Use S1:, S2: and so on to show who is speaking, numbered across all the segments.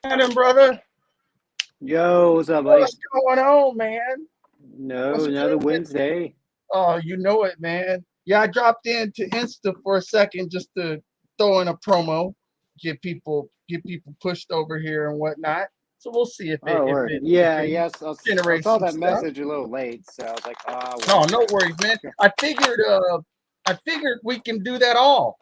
S1: Adam, brother.
S2: Yo, what's up, buddy?
S1: What's going on, man?
S2: No, another Wednesday.
S1: Oh, you know it, man. Yeah, I dropped into Insta for a second just to throw in a promo, get people pushed over here and whatnot. So we'll see if it
S2: yes. I saw that
S1: stuff.
S2: message a little late, so I was like,
S1: no, no worries, man. I figured we can do that all.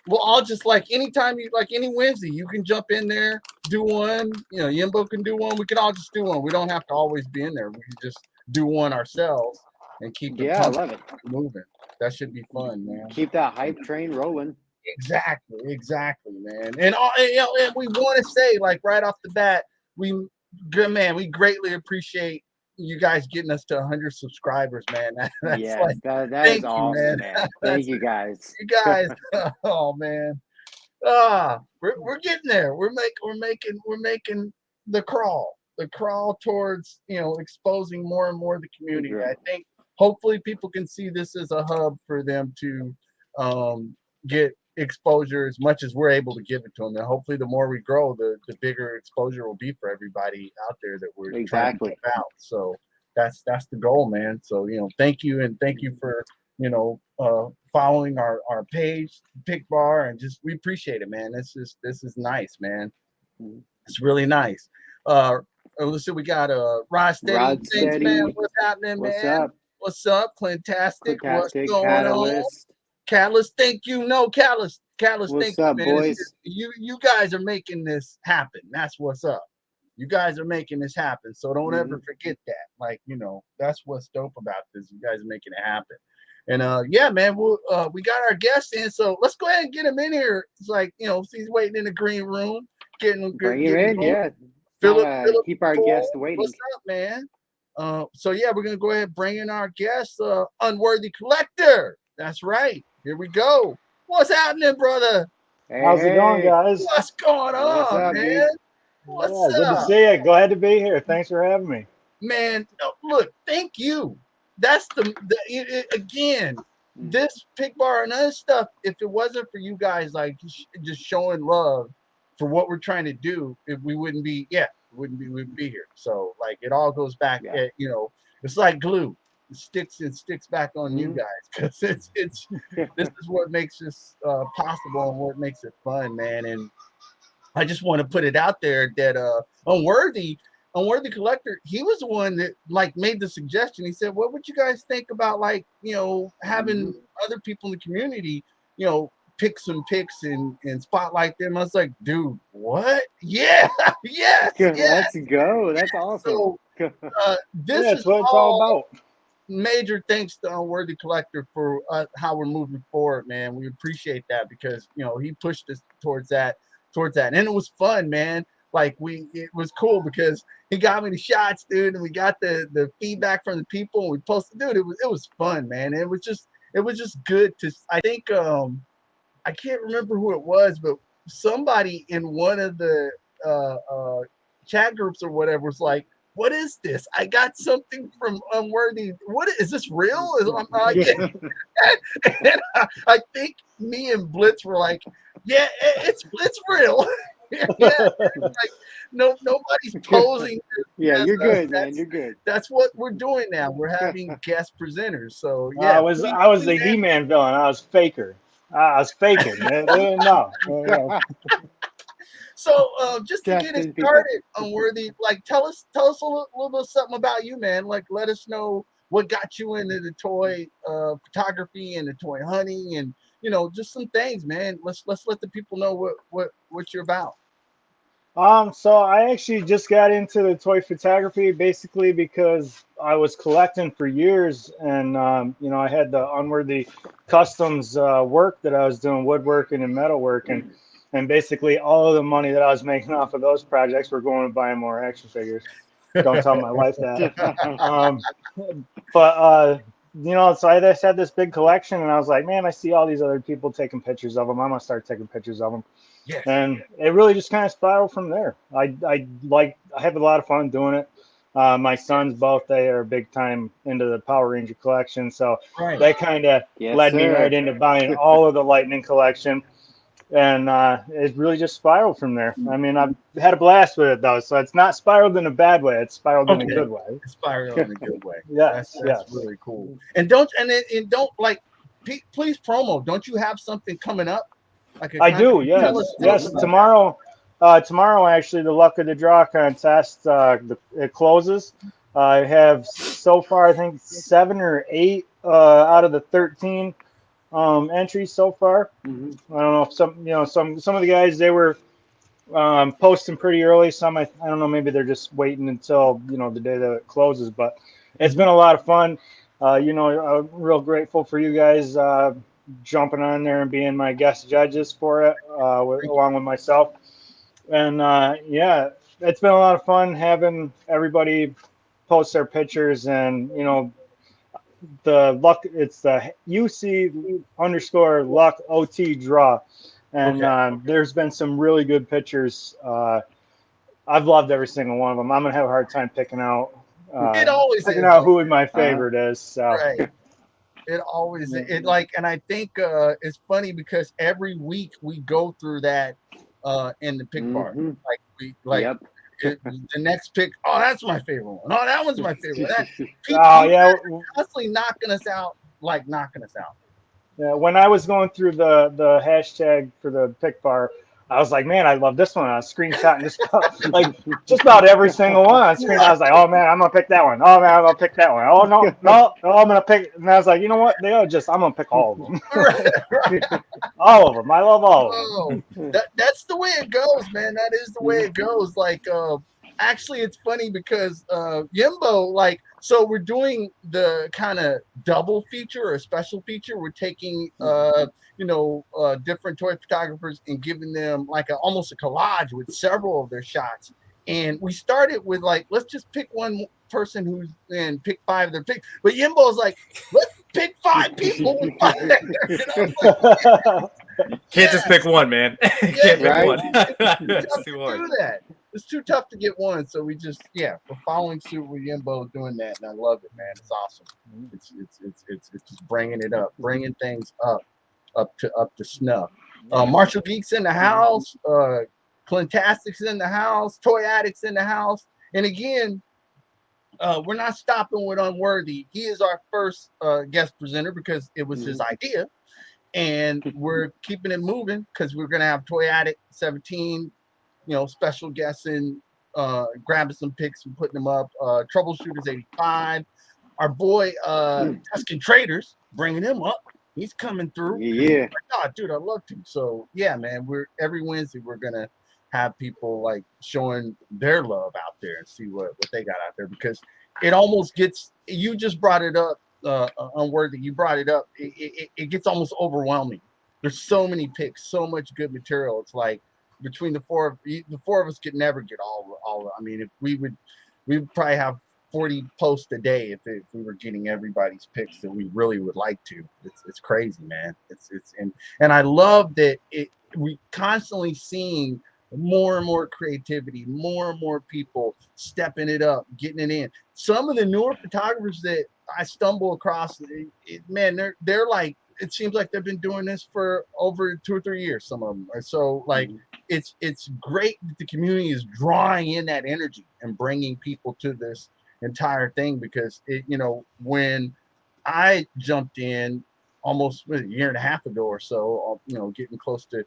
S1: Well, I'll just like anytime any Wednesday, you can jump in there, do one. You know, Yimbo can do one. We can all just do one. We don't have to always be in there. We can just do one ourselves and keep the
S2: I love it
S1: moving. That should be fun, man.
S2: Keep that hype train rolling.
S1: Exactly, man. And we want to say, like, right off the bat, we greatly appreciate you guys getting us to 100 subscribers, man.
S2: That is awesome, man. Thank you guys.
S1: You guys, oh man, we're getting there. We're making the crawl towards exposing more and more of the community. I think hopefully people can see this as a hub for them to get exposure as much as we're able to give it to them, and hopefully the more we grow, the bigger exposure will be for everybody out there that we're trying to get out. So that's the goal, man. So thank you for following our page, Pick Bar, and just we appreciate it, man. This is nice, man. It's really nice. Listen, we got Rod Steady. Thanks, man. What's happening, man? What's up? Clintastic. What's going on? Catalyst, thank you. No, Catalyst,
S2: what's
S1: thank
S2: up,
S1: you, man.
S2: Boys?
S1: You guys are making this happen. That's what's up. You guys are making this happen. So don't ever forget that. Like, that's what's dope about this. You guys are making it happen. And yeah, man, we got our guest in, so let's go ahead and get him in here. It's like, he's waiting in the green room,
S2: Bring him in, yeah. Philip, keep our guest waiting.
S1: What's up, man? So yeah, we're gonna go ahead and bring in our guest, Unworthy Collector. That's right. Here we go. What's happening, brother?
S3: How's it going, guys?
S1: What's going on, man?
S3: Dude? What's up? Good to see you. Glad to be here. Thanks for having me.
S1: Man, look, thank you. That's again, this Pick Bar and other stuff, if it wasn't for you guys like just showing love for what we're trying to do, we wouldn't be here. So like it all goes back at, it's like glue. It sticks back on you guys, because it's this is what makes this possible and what makes it fun, man. And I just want to put it out there that Unworthy Collector, he was the one that like made the suggestion. He said, what would you guys think about like having other people in the community pick some picks and spotlight them? I was like, dude, what? Yeah.
S2: Let's go. That's awesome.
S1: So, this
S3: is what it's all about.
S1: Major thanks to Unworthy Collector for how we're moving forward, man. We appreciate that because he pushed us towards that, and it was fun, man. Like it was cool because he got me the shots, dude, and we got the feedback from the people, and we posted, dude. It was fun, man. It was just good to. I think I can't remember who it was, but somebody in one of the chat groups or whatever was like, what is this? I got something from Unworthy. What is this real? And I think me and Blitz were like, yeah, it's real. Like, nobody's posing.
S2: Yeah, you're good, man. You're good.
S1: That's what we're doing now. We're having guest presenters. So yeah,
S3: I was the He-Man villain. I was faker. I was faking. No.
S1: So just to get it started, Unworthy, like tell us a little bit something about you, man. Like let us know what got you into the toy photography and the toy hunting, and just some things, man. Let's let the people know what you're about.
S3: So I actually just got into the toy photography basically because I was collecting for years, and I had the Unworthy Customs work that I was doing, woodworking and metalworking. And basically all of the money that I was making off of those projects were going to buying more action figures. Don't tell my wife that. So I just had this big collection, and I was like, man, I see all these other people taking pictures of them. I'm going to start taking pictures of them.
S1: Yes.
S3: And it really just kind of spiraled from there. I have a lot of fun doing it. My sons both, they are big time into the Power Ranger collection, so
S1: Right.
S3: that kind of led me right into buying all of the Lightning collection, and it really just spiraled from there. I mean, I've had a blast with it though, so it's not spiraled in a bad way; it's spiraled in a good way.
S1: It's spiraled in a good way.
S3: Yes,
S1: that's really cool. And don't like, please promo. Don't you have something coming up? Like
S3: I do, yes, yes. Tomorrow, actually, the Luck of the Draw contest it closes. I have so far, I think 7 or 8 out of the 13 entries so far. I don't know if some of the guys, they were posting pretty early. Some I don't know, maybe they're just waiting until the day that it closes. But it's been a lot of fun. I'm real grateful for you guys jumping on there and being my guest judges for it, along with myself. And yeah, it's been a lot of fun having everybody post their pictures, and the luck. It's the UC_luck OT draw, and there's been some really good pictures. I've loved every single one of them. I'm gonna have a hard time picking out. Picking out who my favorite is. So.
S1: Right. It always and I think it's funny because every week we go through that in the pick bar. The next pick. Oh, that's my favorite one. Oh, that one's my favorite. People constantly knocking us out. Yeah,
S3: when I was going through the hashtag for the pick bar, I was like, man, I love this one. I was screenshotting just about every single one on screen. I was like, oh man, I'm gonna pick that one. Oh man, I'm gonna pick that one. Oh no, I'm gonna pick. And I was like, you know what? I'm gonna pick all of them. All of them. I love all of them.
S1: That's the way it goes, man. That is the way it goes. Actually, it's funny because Yimbo, so we're doing the kind of double feature or special feature. We're taking different toy photographers and giving them almost a collage with several of their shots. And we started with let's just pick one person who's and pick 5 of their picks. But Yimbo's like, let's pick 5 people.
S4: Can't just pick one, man. Can't pick one.
S1: It's too hard. Do that. It's too tough to get one, so we're following suit with Yimbo doing that, and I love it, man. It's awesome. It's just bringing it up, bringing things up to snuff. Marshall Geek's in the house. Clintastic's in the house. Toy Addict's in the house. And again, we're not stopping with Unworthy. He is our first guest presenter because it was his idea, and we're keeping it moving because we're gonna have Toy Addict 17. Special guests in grabbing some pics and putting them up. Troubleshooters 85. Our boy Tuscan Traders, bringing him up. He's coming through.
S2: Yeah.
S1: Oh, dude, I love to. So yeah, man, every Wednesday we're gonna have people showing their love out there and see what they got out there, because it almost gets. You just brought it up, Unworthy. You brought it up. It gets almost overwhelming. There's so many pics, so much good material. It's between the four of us could never get all. I mean, if we would probably have 40 posts a day if we were getting everybody's picks that we really would like to. It's crazy, man. And I love that we constantly seeing more and more creativity, more and more people stepping it up, getting it in. Some of the newer photographers that I stumble across, man, they're it seems like they've been doing this for over 2 or 3 years. Some of them are so it's great that the community is drawing in that energy and bringing people to this entire thing, because when I jumped in almost a year and a half ago or so, getting close to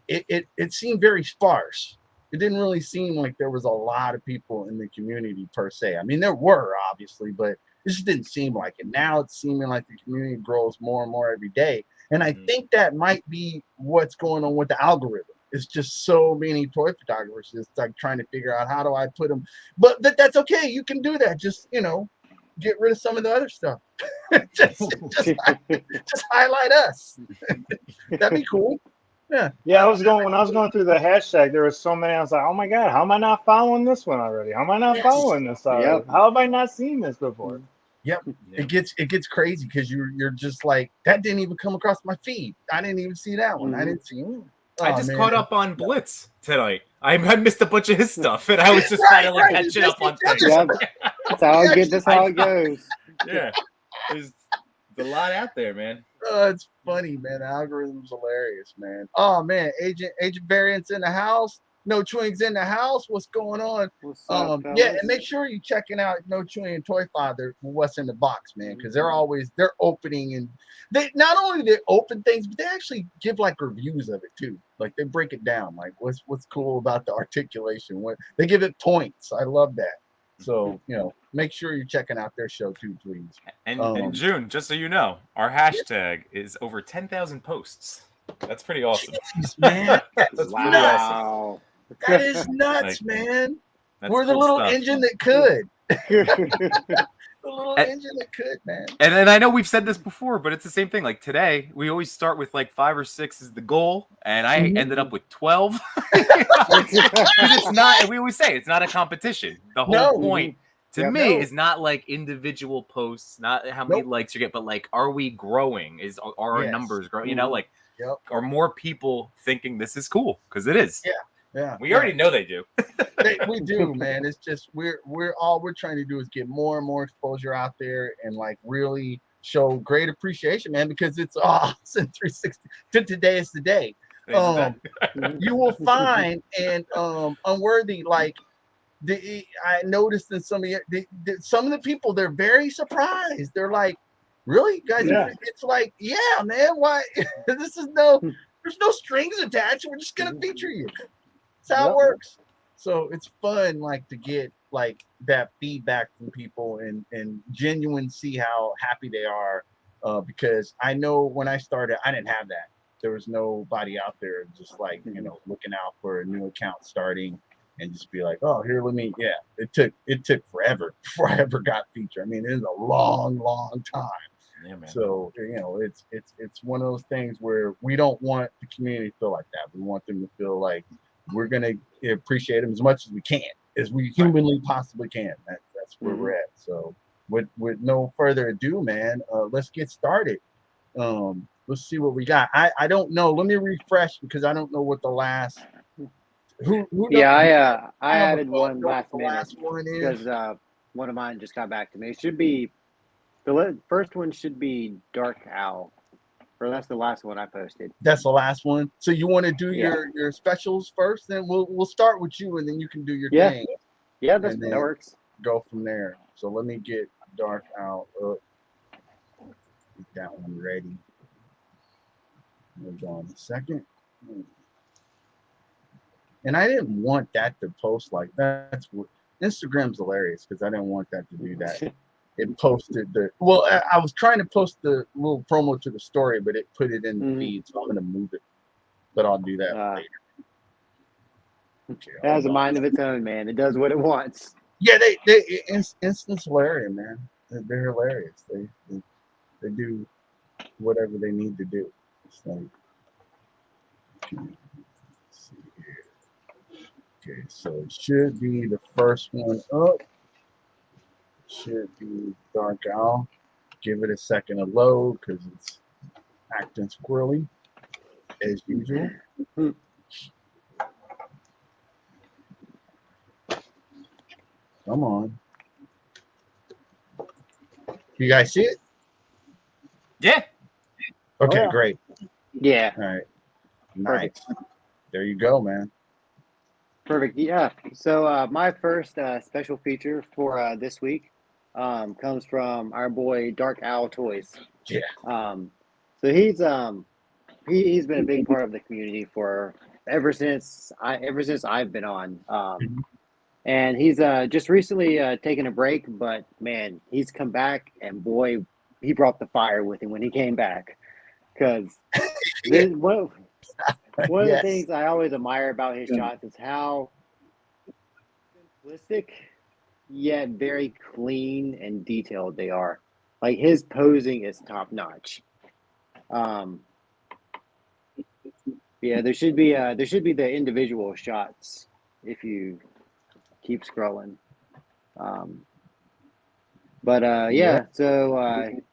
S1: it seemed very sparse. It didn't really seem like there was a lot of people in the community per se. I mean, there were obviously, but it just didn't seem like it. Now it's seeming like the community grows more and more every day. And I think that might be what's going on with the algorithm. It's just so many toy photographers. It's trying to figure out, how do I put them? But that's okay. You can do that. Just, get rid of some of the other stuff. just highlight us. That'd be cool. Yeah.
S3: Yeah, when I was going through the hashtag, there was so many. I was like, oh my God, how am I not following this one already? How am I not following this already? Yep. How have I not seen this before?
S1: Yep. It gets crazy because you're just like, that didn't even come across my feed. I didn't even see that one. I didn't see it.
S4: I just caught up on Blitz tonight. I missed a bunch of his stuff, and I was just trying to like catching up on things.
S2: Yep. That's how it goes.
S4: Yeah, there's a lot out there, man.
S1: It's funny, man. The algorithm's hilarious, man. Oh man, Agent Variant's in the house. No Chewing's in the house. What's going on?
S2: What's up,
S1: Yeah, and
S2: fellas?
S1: make sure you checking out No Chewing and Toy Father what's in the box, man, because they're opening, and they not only they open things, but they actually give like reviews of it too. Like they break it down, like what's cool about the articulation. What they give it points. I love that. So make sure you're checking out their show too, please.
S4: And June, just so you know, our hashtag is over 10,000 posts. That's pretty awesome.
S1: Jeez, man.
S4: That's pretty awesome.
S2: Wow.
S1: That is nuts, man.
S4: That's
S1: We're the
S4: cool
S1: little
S4: stuff.
S1: engine that could. The little engine that could, man.
S4: And I know we've said this before, but it's the same thing. Like today, we always start with like 5 or 6 is the goal, and I ended up with 12. Because it's not. We always say it's not a competition. The whole point to me is not like individual posts, not how many likes you get, but like, are we growing? Are our numbers growing? You know, like, are more people thinking this is cool? Because it is.
S1: Yeah.
S4: We already know they do.
S1: We do, man. It's just we're trying to do is get more and more exposure out there and like really show great appreciation, man, because it's awesome. 360 to today is the day. You will find and Unworthy, like I noticed in some of the people, they're very surprised. They're like, really, guys? It's like, yeah, man, why? There's no strings attached. We're just gonna feature you. That's how it works. So it's fun, like, to get like that feedback from people and genuine see how happy they are. Because I know when I started, I didn't have that. There was nobody out there just like looking out for a new account starting and just be like, oh, here, let me. Yeah, it took forever before I ever got featured. I mean, it was a long time.
S4: Yeah, man.
S1: So it's one of those things where we don't want the community to feel like that. We want them to feel like we're gonna appreciate them as much as we can, as we humanly possibly can. That's where we're at. So with no further ado, man, let's get started. Let's see what we got. I don't know. Let me refresh because I don't know what the last.
S2: I added one last minute
S1: last one is
S2: because one of mine just got back to me. It should be the first one should be Dark Owl. Or that's the last one I posted.
S1: That's the last one. So you want to do your specials first? Then we'll start with you, and then you can do your thing.
S2: Yeah, that works.
S1: Go from there. So let me get Dark Owl up. Get that one ready. Hold on a second. And I didn't want that to post like that. That's what Instagram's hilarious because I didn't want that to do that. It posted I was trying to post the little promo to the story, but it put it in the feed, so I'm gonna move it. But I'll do that later. Okay,
S2: it has a mind of its own, man. It does what it wants.
S1: Yeah, Instant's hilarious, man. They're hilarious. They do whatever they need to do. It's like, let's see here. Okay, so it should be the first one up. Should be Dark Owl. Give it a second to load because it's acting squirrely as usual. Come on. You guys see it?
S4: Yeah.
S1: Okay, great.
S2: Yeah.
S1: All right. Nice. There you go, man.
S2: Perfect. Yeah. So my first special feature for this week comes from our boy DarkAlToys.
S1: Yeah.
S2: So he's been a big part of the community for ever since I've been on. And he's just recently taken a break, but man, he's come back, and boy, he brought the fire with him when he came back. Because one of the things I always admire about his shots is how simplistic yet very clean and detailed they are. Like his posing is top notch. There should be the individual shots if you keep scrolling. So it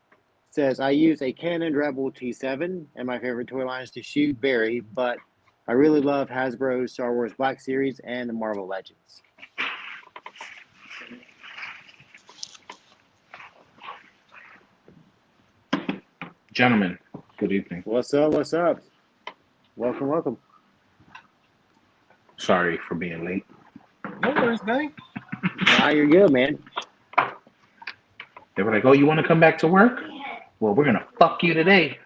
S2: says I use a Canon Rebel T7 and my favorite toy line is to shoot Barry, but I really love Hasbro's Star Wars Black Series and the Marvel Legends.
S5: Gentlemen, good evening.
S2: What's up? What's up? Welcome, welcome.
S5: Sorry for being late.
S4: No worries, Manny.
S2: Nah, you're good, man.
S5: They were like, "Oh, you want to come back to work? Well, we're gonna fuck you today."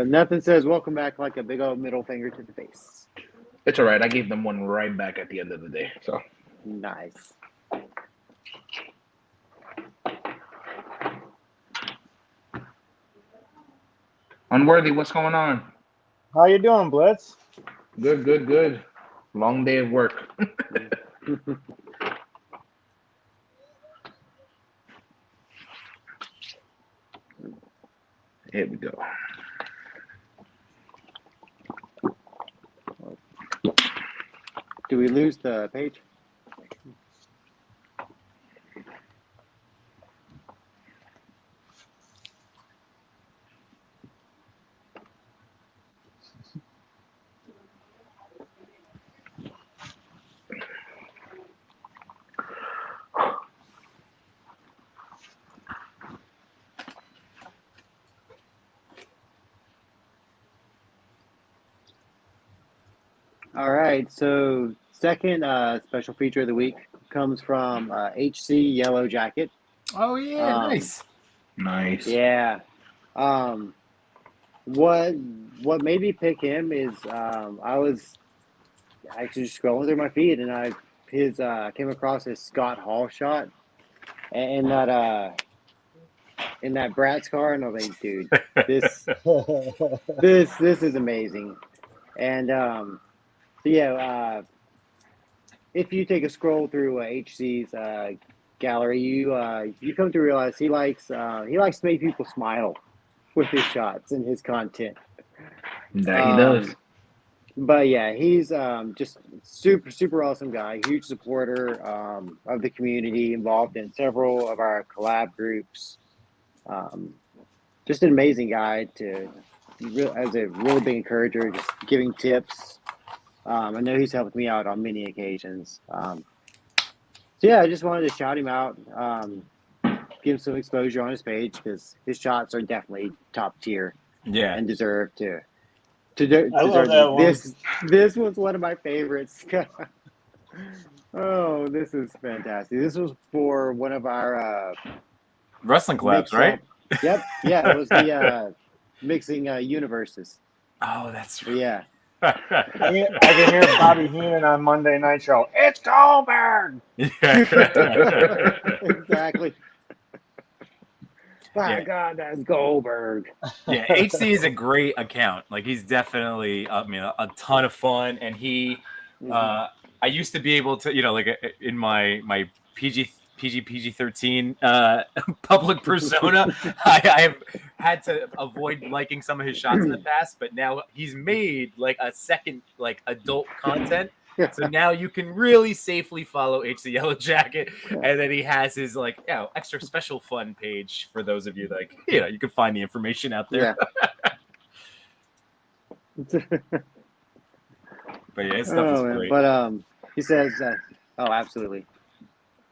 S2: Nothing says welcome back like a big old middle finger to the face.
S5: It's all right. I gave them one right back at the end of the day. So
S2: Nice.
S5: Unworthy, what's going on?
S3: How you doing, Blitz?
S5: Good, good, good. Long day of work. Here we go.
S2: Do we lose the page? All right, so second special feature of the week comes from HC Yellowjacket.
S4: Oh yeah, nice.
S5: Nice.
S2: Yeah. What made me pick him is I was actually just scrolling through my feed and I came across his Scott Hall shot and in that Bratz car, and I was like, dude, this is amazing. And so yeah, if you take a scroll through HC's gallery, you come to realize he likes to make people smile with his shots and his content.
S5: That he does.
S2: But yeah, he's just super awesome guy, huge supporter of the community, involved in several of our collab groups. Just an amazing guy as a really big encourager, just giving tips. I know he's helped me out on many occasions. So yeah, I just wanted to shout him out, give him some exposure on his page because his shots are definitely top tier.
S4: Yeah.
S2: And deserve to
S3: I love that one.
S2: This was one of my favorites. Oh, this is fantastic. This was for one of our
S4: Wrestling collabs, right?
S2: Yep. Yeah, it was the mixing universes.
S4: Oh, that's
S2: right. Yeah.
S3: I can hear Bobby Heenan on Monday Night Show. It's Goldberg.
S2: Exactly. My God, that's Goldberg.
S4: Yeah, HC is a great account. Like he's definitely, a ton of fun. And he, I used to be able to, like in my PG-13 public persona, I've had to avoid liking some of his shots in the past, but now he's made like a second like adult content. So now you can really safely follow HC Yellowjacket, and then he has his like extra special fun page for those of you like you can find the information out there.
S2: Yeah.
S4: But yeah, his stuff is great.
S2: But he says, oh, absolutely.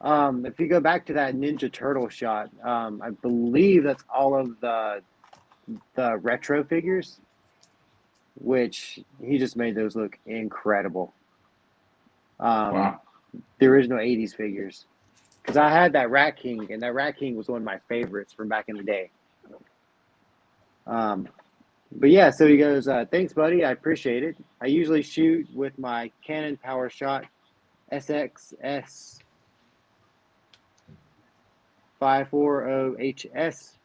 S2: If you go back to that Ninja Turtle shot, I believe that's all of the retro figures, which he just made those look incredible.
S5: Wow.
S2: The original 80s figures. Because I had that Rat King, and that Rat King was one of my favorites from back in the day. But yeah, so he goes, thanks, buddy. I appreciate it. I usually shoot with my Canon PowerShot SXS 540HS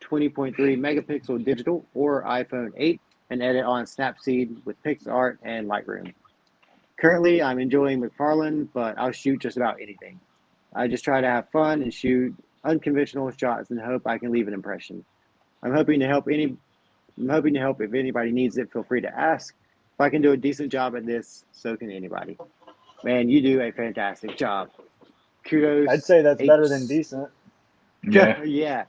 S2: 20.3 megapixel digital or iPhone 8 and edit on Snapseed with PixArt and Lightroom. Currently, I'm enjoying McFarlane, but I'll shoot just about anything. I just try to have fun and shoot unconventional shots and hope I can leave an impression. I'm hoping to help if anybody needs it, feel free to ask. If I can do a decent job at this, so can anybody. Man, you do a fantastic job. Kudos.
S3: I'd say that's better than decent.
S5: Yeah.
S2: Yeah.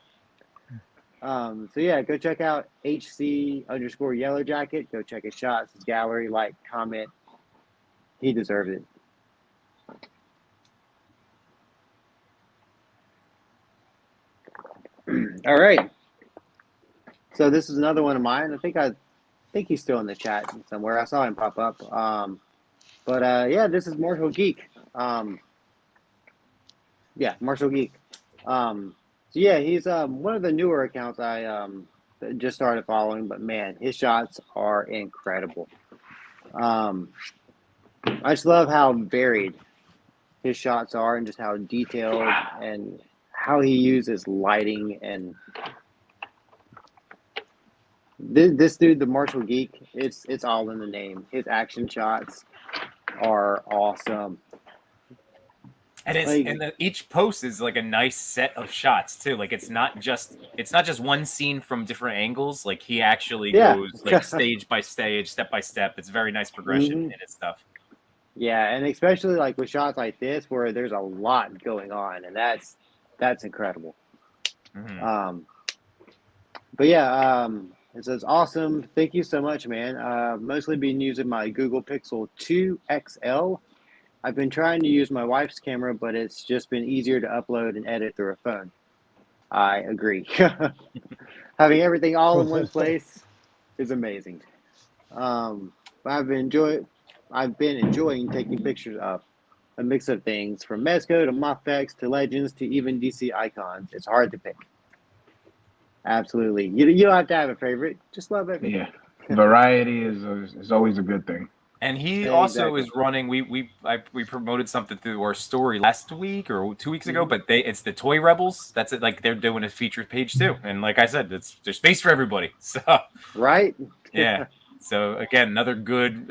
S2: So yeah, go check out HC_Yellowjacket. Go check his shots, his gallery, like, comment. He deserves it. All right. So this is another one of mine. I think he's still in the chat somewhere. I saw him pop up. Yeah, this is Marshall Geek. Yeah, Marshall Geek. So yeah, he's one of the newer accounts I just started following, but man, his shots are incredible. I just love how varied his shots are and just how detailed and how he uses lighting. And this dude, the Marshall Geek, it's all in the name. His action shots are awesome.
S4: And each post is like a nice set of shots too. Like it's not just one scene from different angles. Like he actually goes like stage by stage, step by step. It's very nice progression in his stuff.
S2: Yeah, and especially like with shots like this where there's a lot going on, and that's incredible. But yeah, it says awesome. Thank you so much, man. Mostly been using my Google Pixel 2 XL. I've been trying to use my wife's camera, but it's just been easier to upload and edit through a phone. I agree. Having everything all in one place is amazing. I've been enjoying taking pictures of a mix of things from Mezco to Mofex to Legends to even DC icons. It's hard to pick. Absolutely. You don't have to have a favorite. Just love it.
S5: Yeah. Variety is always a good thing.
S4: And he also is running. We promoted something through our story last week or 2 weeks ago, but it's the Toy Rebels. That's it. Like they're doing a featured page too. And like I said, there's space for everybody. So
S2: right.
S4: Yeah. So again, another good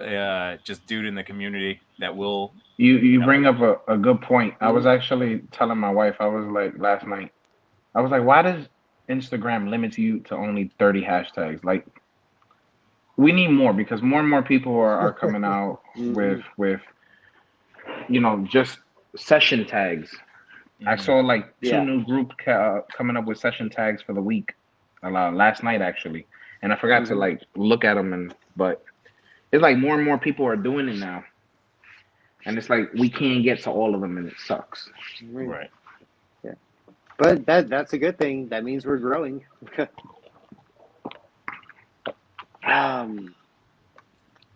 S4: just dude in the community that will.
S5: You bring up a good point. I was actually telling my wife. I was like last night. I was like, why does Instagram limit you to only 30 hashtags? Like. We need more because more and more people are coming out with just session tags. I saw like two new group coming up with session tags for the week last night actually, and I forgot to like look at them. But it's like more and more people are doing it now, and it's like we can't get to all of them, and it sucks.
S4: Right.
S2: Yeah, but that's a good thing. That means we're growing.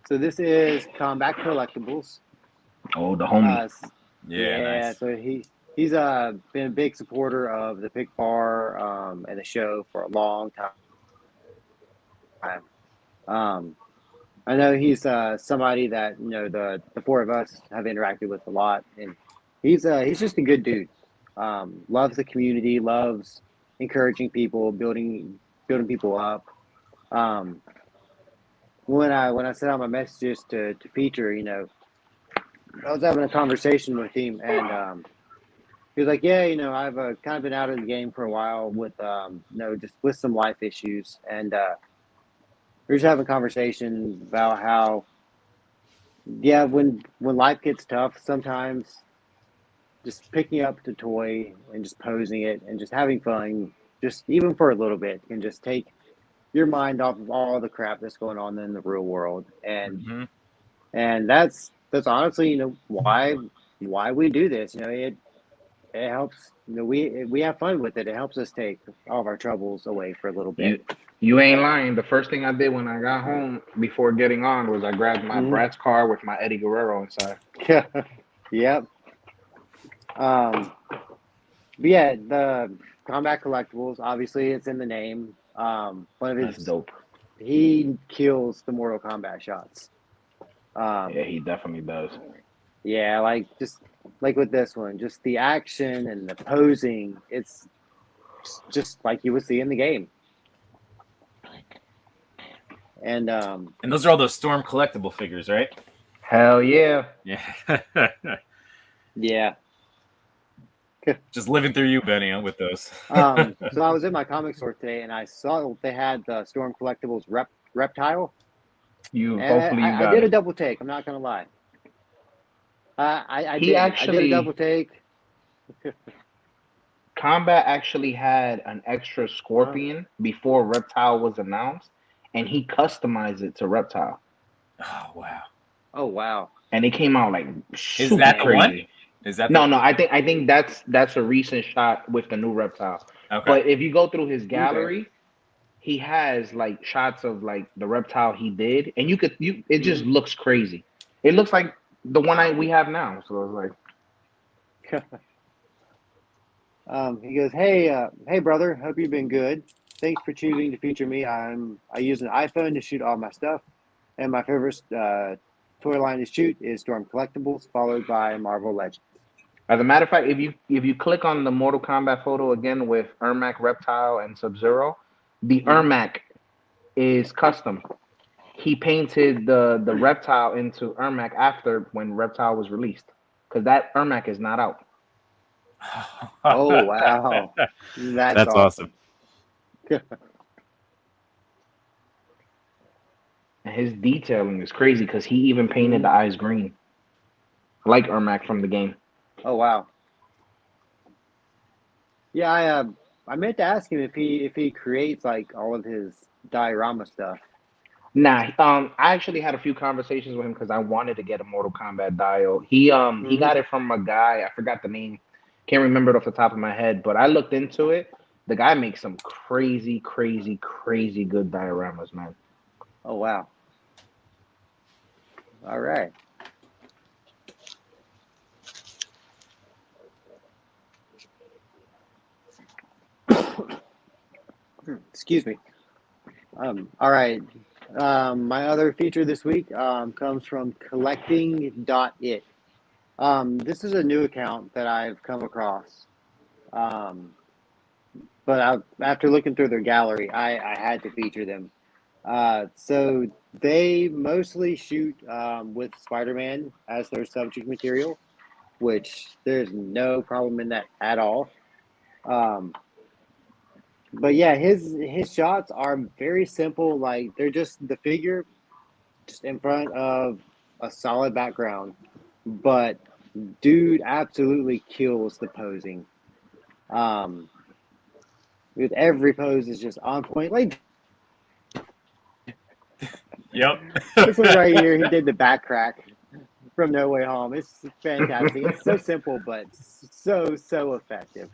S2: So this is Combat Collectibles.
S5: Oh, the homie.
S4: Nice.
S2: So he's been a big supporter of the Pig Bar and the show for a long time. I know he's somebody that the four of us have interacted with a lot, and he's just a good dude. Loves the community, loves encouraging people, building people up. When I sent out my messages to feature, I was having a conversation with him, and he was like, "Yeah, I've kind of been out of the game for a while with, just with some life issues, and we were just having a conversation about how, yeah, when life gets tough, sometimes just picking up the toy and just posing it and just having fun, just even for a little bit, can just take your mind off of all the crap that's going on in the real world." And that's honestly why we do this. It helps. We have fun with it. It helps us take all of our troubles away for a little bit.
S5: You ain't lying. The first thing I did when I got home before getting on was I grabbed my Bratz car with my Eddie Guerrero inside.
S2: Yep. But yeah, the Combat Collectibles, obviously it's in the name. One of his,
S5: that's dope.
S2: He kills the Mortal Kombat shots.
S5: Yeah, he definitely does.
S2: Yeah, like with this one, just the action and the posing, it's just like you would see in the game. And
S4: those are all those Storm collectible figures, right?
S5: Hell yeah.
S4: Yeah.
S2: Yeah.
S4: Just living through you, Benny, with those.
S2: So I was in my comic store today, and I saw they had the Storm Collectibles reptile. I did a double take. I'm not gonna lie. I did a double take.
S5: Combat actually had an extra Scorpion before Reptile was announced, and he customized it to Reptile.
S4: Oh wow.
S2: Oh wow.
S5: And it came out like
S4: Is
S5: super
S4: that the one?
S5: crazy.
S4: Is that
S5: No, I think that's a recent shot with the new Reptile.
S4: Okay.
S5: But if you go through his gallery, he has like shots of like the Reptile he did, and it just looks crazy. It looks like the one we have now. So it's like
S2: He goes, hey brother, hope you've been good. Thanks for choosing to feature me. I use an iPhone to shoot all my stuff, and my favorite toy line to shoot is Storm Collectibles, followed by Marvel Legends.
S5: as a matter of fact, if you click on the Mortal Kombat photo again with Ermac, Reptile, and Sub-Zero, the Ermac is custom. He painted the Reptile into Ermac after when Reptile was released, because that Ermac is not out.
S2: Oh wow,
S4: That's awesome.
S5: And his detailing is crazy because he even painted the eyes green, like Ermac from the game.
S2: Oh wow. Yeah, I meant to ask him if he creates like all of his diorama stuff.
S5: Nah, I actually had a few conversations with him because I wanted to get a Mortal Kombat dial. He got it from a guy, I forgot the name, can't remember it off the top of my head, but I looked into it. The guy makes some crazy good dioramas, man.
S2: Oh wow. All right. Excuse me. All right. My other feature this week comes from collecting.it. This is a new account that I've come across. But after looking through their gallery, I had to feature them. So they mostly shoot with Spider-Man as their subject material, which there's no problem in that at all. But yeah, his shots are very simple. Like they're just the figure just in front of a solid background. But dude absolutely kills the posing. With every pose is just on point. Like
S4: Yep.
S2: this one right here, he did the back crack from No Way Home. It's fantastic. It's so simple, but so effective.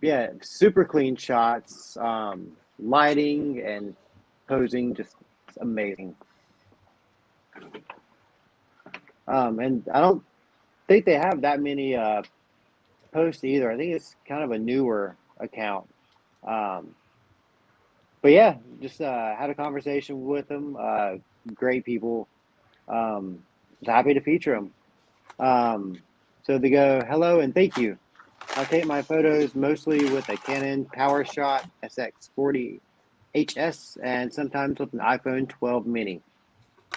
S2: Yeah, super clean shots, lighting and posing, just amazing. And I don't think they have that many posts either. I think it's kind of a newer account. But yeah, just had a conversation with them. Great people. Was happy to feature them. So they go, hello and thank you. I take my photos mostly with a Canon PowerShot SX40 HS and sometimes with an iPhone 12 mini.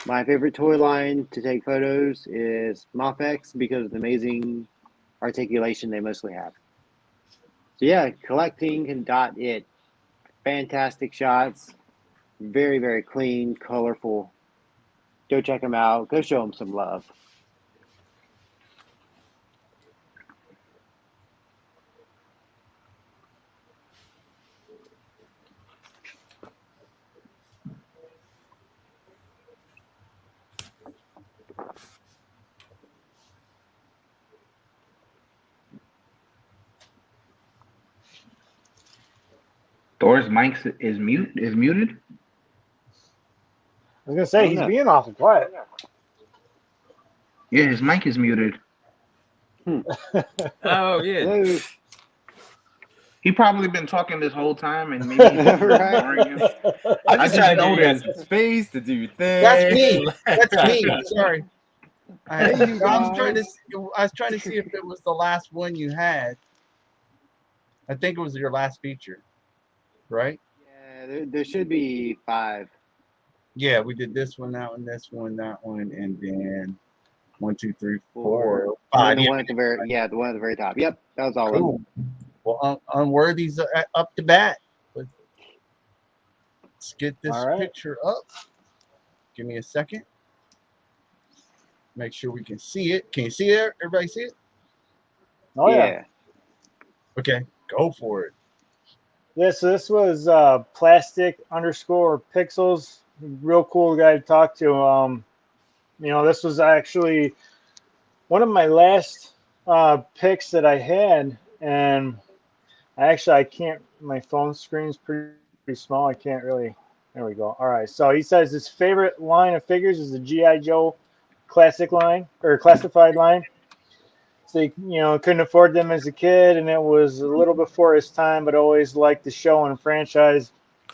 S2: My favorite toy line to take photos is Mopx because of the amazing articulation they mostly have. So yeah, collecting.it. Fantastic shots. Very, very clean, colorful. Go check them out. Go show them some love.
S5: Thor's mic is muted.
S3: I was gonna say he's being awful quiet.
S5: Yeah, his mic is muted.
S4: Oh yeah.
S5: He probably been talking this whole time, and maybe he's ignoring him.
S4: I'm just trying to
S5: know
S4: give you guys
S5: that.
S4: some space to do things.
S1: That's me. That's me. Sorry. I
S3: Hey, you
S1: was trying to see if it was the last one you had. I think it was your last feature, right?
S2: Yeah, there should be 5.
S1: Yeah, we did this one, that one, and then 1, 2, 3, 4, 5.
S2: And the one at the the one at the very top. Yep, that was all of them.
S1: Well, Unworthy's up to bat. Let's get this picture up. Give me a second. Make sure we can see it. Can you see it? Everybody see it?
S3: Oh yeah.
S1: Okay, go for it.
S3: Yeah, so this was plastic_pixels. Real cool guy to talk to. This was actually one of my last picks that I had, and I can't. My phone screen's pretty small. I can't really. There we go. All right. So he says his favorite line of figures is the GI Joe classic line or classified line. So he, couldn't afford them as a kid, and it was a little before his time, but always liked the show and franchise.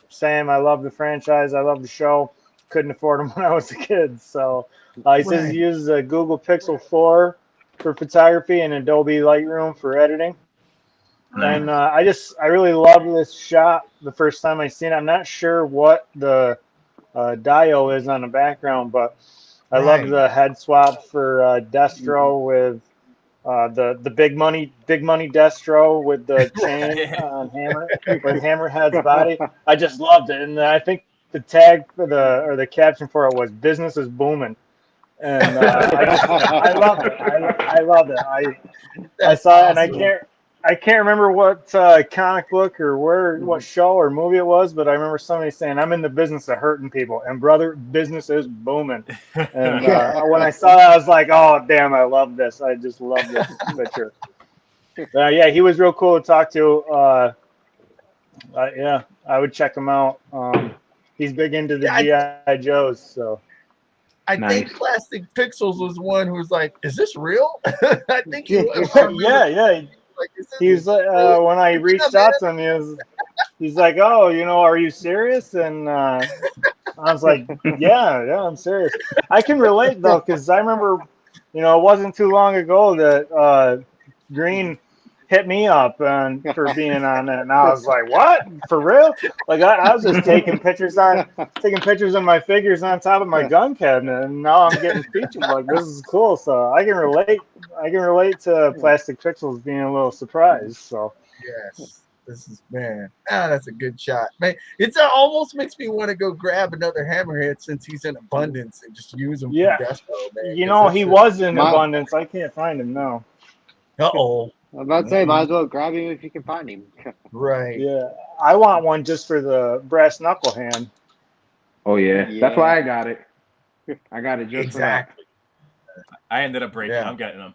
S3: Same, I love the franchise. I love the show. Couldn't afford them when I was a kid. So he says he uses a Google Pixel 4 for photography and Adobe Lightroom for editing.
S5: Nice.
S3: And I really loved this shot the first time I seen it. I'm not sure what the Dio is on the background, but I love the head swap for Destro with the big money Destro with the chain on Hammer with Hammerhead's body. I just loved it, and I think the tag for the caption for it was "Business is booming," and I loved it. I loved it. I saw it, and I can't remember what comic book or what show or movie it was, but I remember somebody saying, "I'm in the business of hurting people," and brother, business is booming. And when I saw that, I was like, "Oh, damn, I love this! I just love this picture." Yeah, he was real cool to talk to. Yeah, I would check him out. He's big into the GI Joes, so.
S1: I think Plastic Pixels was one who was like, "Is this real?" I think he was.
S3: Yeah.
S1: Like,
S3: he's when I reached out to him, he's like, "Oh, are you serious?" And I was like, "Yeah, I'm serious." I can relate though, because I remember, it wasn't too long ago that Green hit me up for being on it, and I was like, "What? For real?" Like I was just taking pictures of my figures on top of my gun cabinet, and now I'm getting featured. Like, this is cool. So I can relate. To Plastic Pixels being a little surprised. So
S1: yes, this is that's a good shot, man. It almost makes me want to go grab another Hammerhead since he's in abundance and just use him.
S3: Yeah,
S1: for Destro, man,
S3: he was in abundance. I can't find him now.
S2: I'm about to say, might as well grab him if you can find him.
S1: Right.
S3: Yeah, I want one just for the brass knuckle hand.
S5: Oh yeah, that's why I got it. I got it just for that.
S4: I ended up breaking. I'm getting them.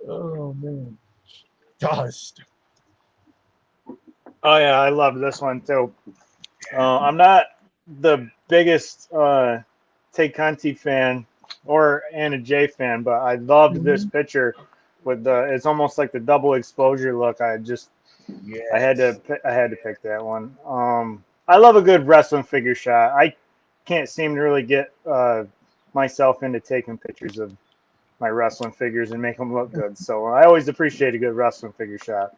S1: Oh man, dust.
S3: Oh yeah, I love this one too. I'm not the biggest Tay Conti fan or Anna J fan, but I loved this picture with it's almost like the double exposure look. I had to pick that one. I love a good wrestling figure shot. I can't seem to really get myself into taking pictures of my wrestling figures and make them look good. So I always appreciate a good wrestling figure shot.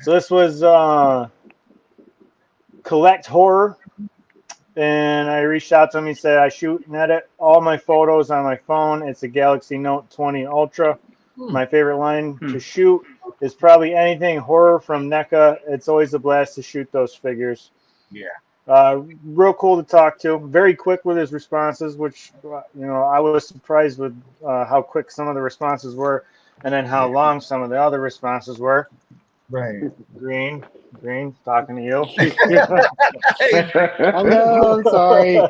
S3: So this was CollectHorror, and I reached out to him. He said I shoot and edit all my photos on my phone. It's a Galaxy Note 20 Ultra. My favorite line to shoot is probably anything horror from NECA. It's always a blast to shoot those figures.
S1: Yeah.
S3: Real cool to talk to. Very quick with his responses, which I was surprised with how quick some of the responses were, and then how long some of the other responses were.
S1: Right.
S3: Green, talking to you.
S2: Hello, I'm sorry.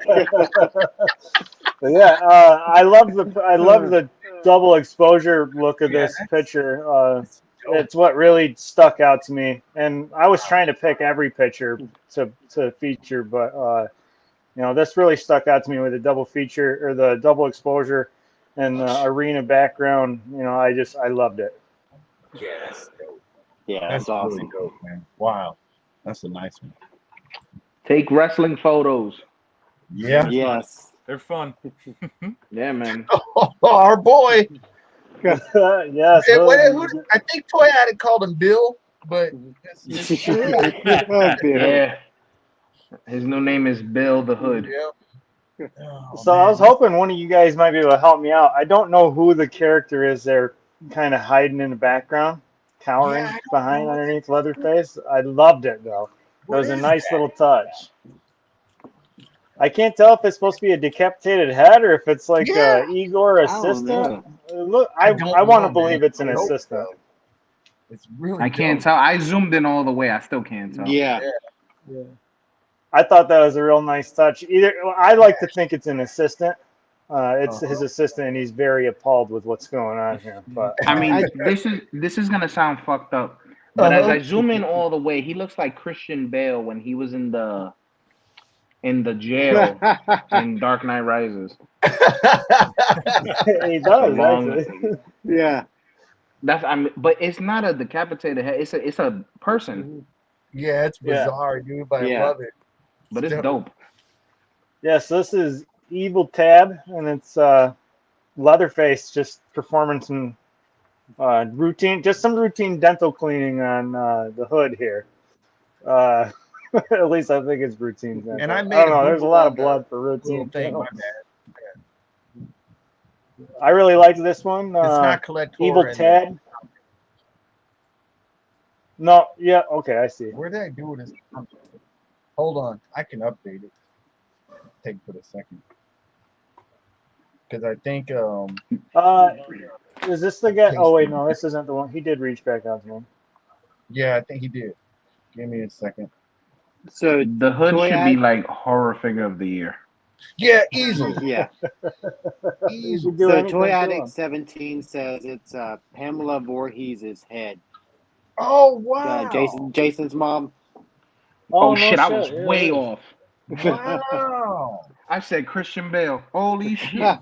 S3: But yeah, I love the double exposure look of this picture. It's what really stuck out to me, and I was trying to pick every picture to feature, but this really stuck out to me with the double feature or the double exposure and the arena background. I loved it.
S1: Yes.
S2: Yeah,
S1: That's
S2: awesome.
S1: really dope, man. Wow, that's a nice one.
S5: Take wrestling photos.
S1: Yeah.
S2: Yes.
S4: They're fun.
S5: Yeah, man.
S1: Oh, our boy.
S3: Yes.
S1: I think Toy Addict called him Bill, but
S5: Yeah. His new name is Bill the Hood.
S1: Yeah. Oh,
S3: So I was hoping one of you guys might be able to help me out. I don't know who the character is there kind of hiding in the background, cowering behind underneath Leatherface. I loved it though. It was a nice little touch. I can't tell if it's supposed to be a decapitated head or if it's like
S1: Yeah.
S3: Igor
S2: I don't
S3: assistant.
S2: know.
S3: Look, I want to believe it's an assistant.
S1: It's really.
S5: I can't tell. I zoomed in all the way. I still can't tell.
S2: Yeah.
S3: Yeah. I thought that was a real nice touch. I like to think it's an assistant. It's his assistant, and he's very appalled with what's going on here. But
S5: I mean, this is gonna sound fucked up, but as I zoom in all the way, he looks like Christian Bale when he was in the jail in Dark Knight Rises.
S3: he does. Actually.
S2: Yeah.
S5: But it's not a decapitated head. It's a person.
S1: Yeah, it's bizarre, dude, but I love it.
S5: But it's dope.
S3: Yeah, so this is Evil Tab, and it's Leatherface just performing some routine dental cleaning on the hood here. At least I think it's routine dental.
S1: And I don't
S3: know. There's a lot of blood for routine
S1: thing. My
S3: bad. I really liked this one.
S1: It's not CollectHorror.
S3: Evil Tab. No, yeah, okay, I see.
S1: Where did I do this? Hold on, I can update it. Take for a second. Because I think
S3: is this the guy? Oh wait, no, this isn't the one. He did reach back out to him.
S1: Yeah, I think he did. Give me a second.
S2: So
S5: the hood should be like horror figure of the year.
S1: Yeah, easily.
S2: Yeah.
S1: Easily.
S2: So Toy Addict 17 says it's Pamela Voorhees' head.
S1: Oh wow.
S2: Jason's mom.
S5: Oh shit, I was way off.
S1: Wow.
S5: I said Christian Bale. Holy shit.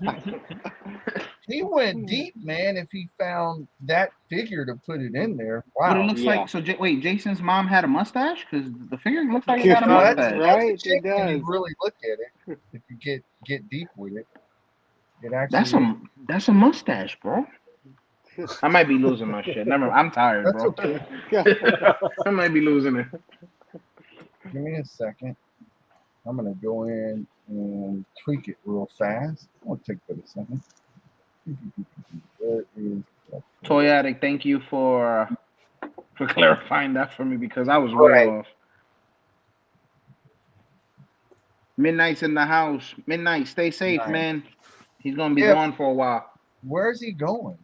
S1: He went deep, man, if he found that figure to put it in there. Wow.
S5: But it looks like, so wait, Jason's mom had a mustache? Because the figure looks like he had a mustache.
S1: That's
S2: right?
S1: It does. When you really look at it, if you get deep with it, it actually...
S5: That's a mustache, bro. I might be losing my shit. I'm tired,
S1: That's
S5: bro.
S1: okay.
S5: I might be losing it.
S1: Give me a second. I'm going to go in and tweak it real fast. I'll take that a second.
S5: Toy Addict, thank you for clarifying that for me because I was way off. Midnight's in the house. Midnight, stay safe, man. He's going to be gone for a while.
S1: Where's he going?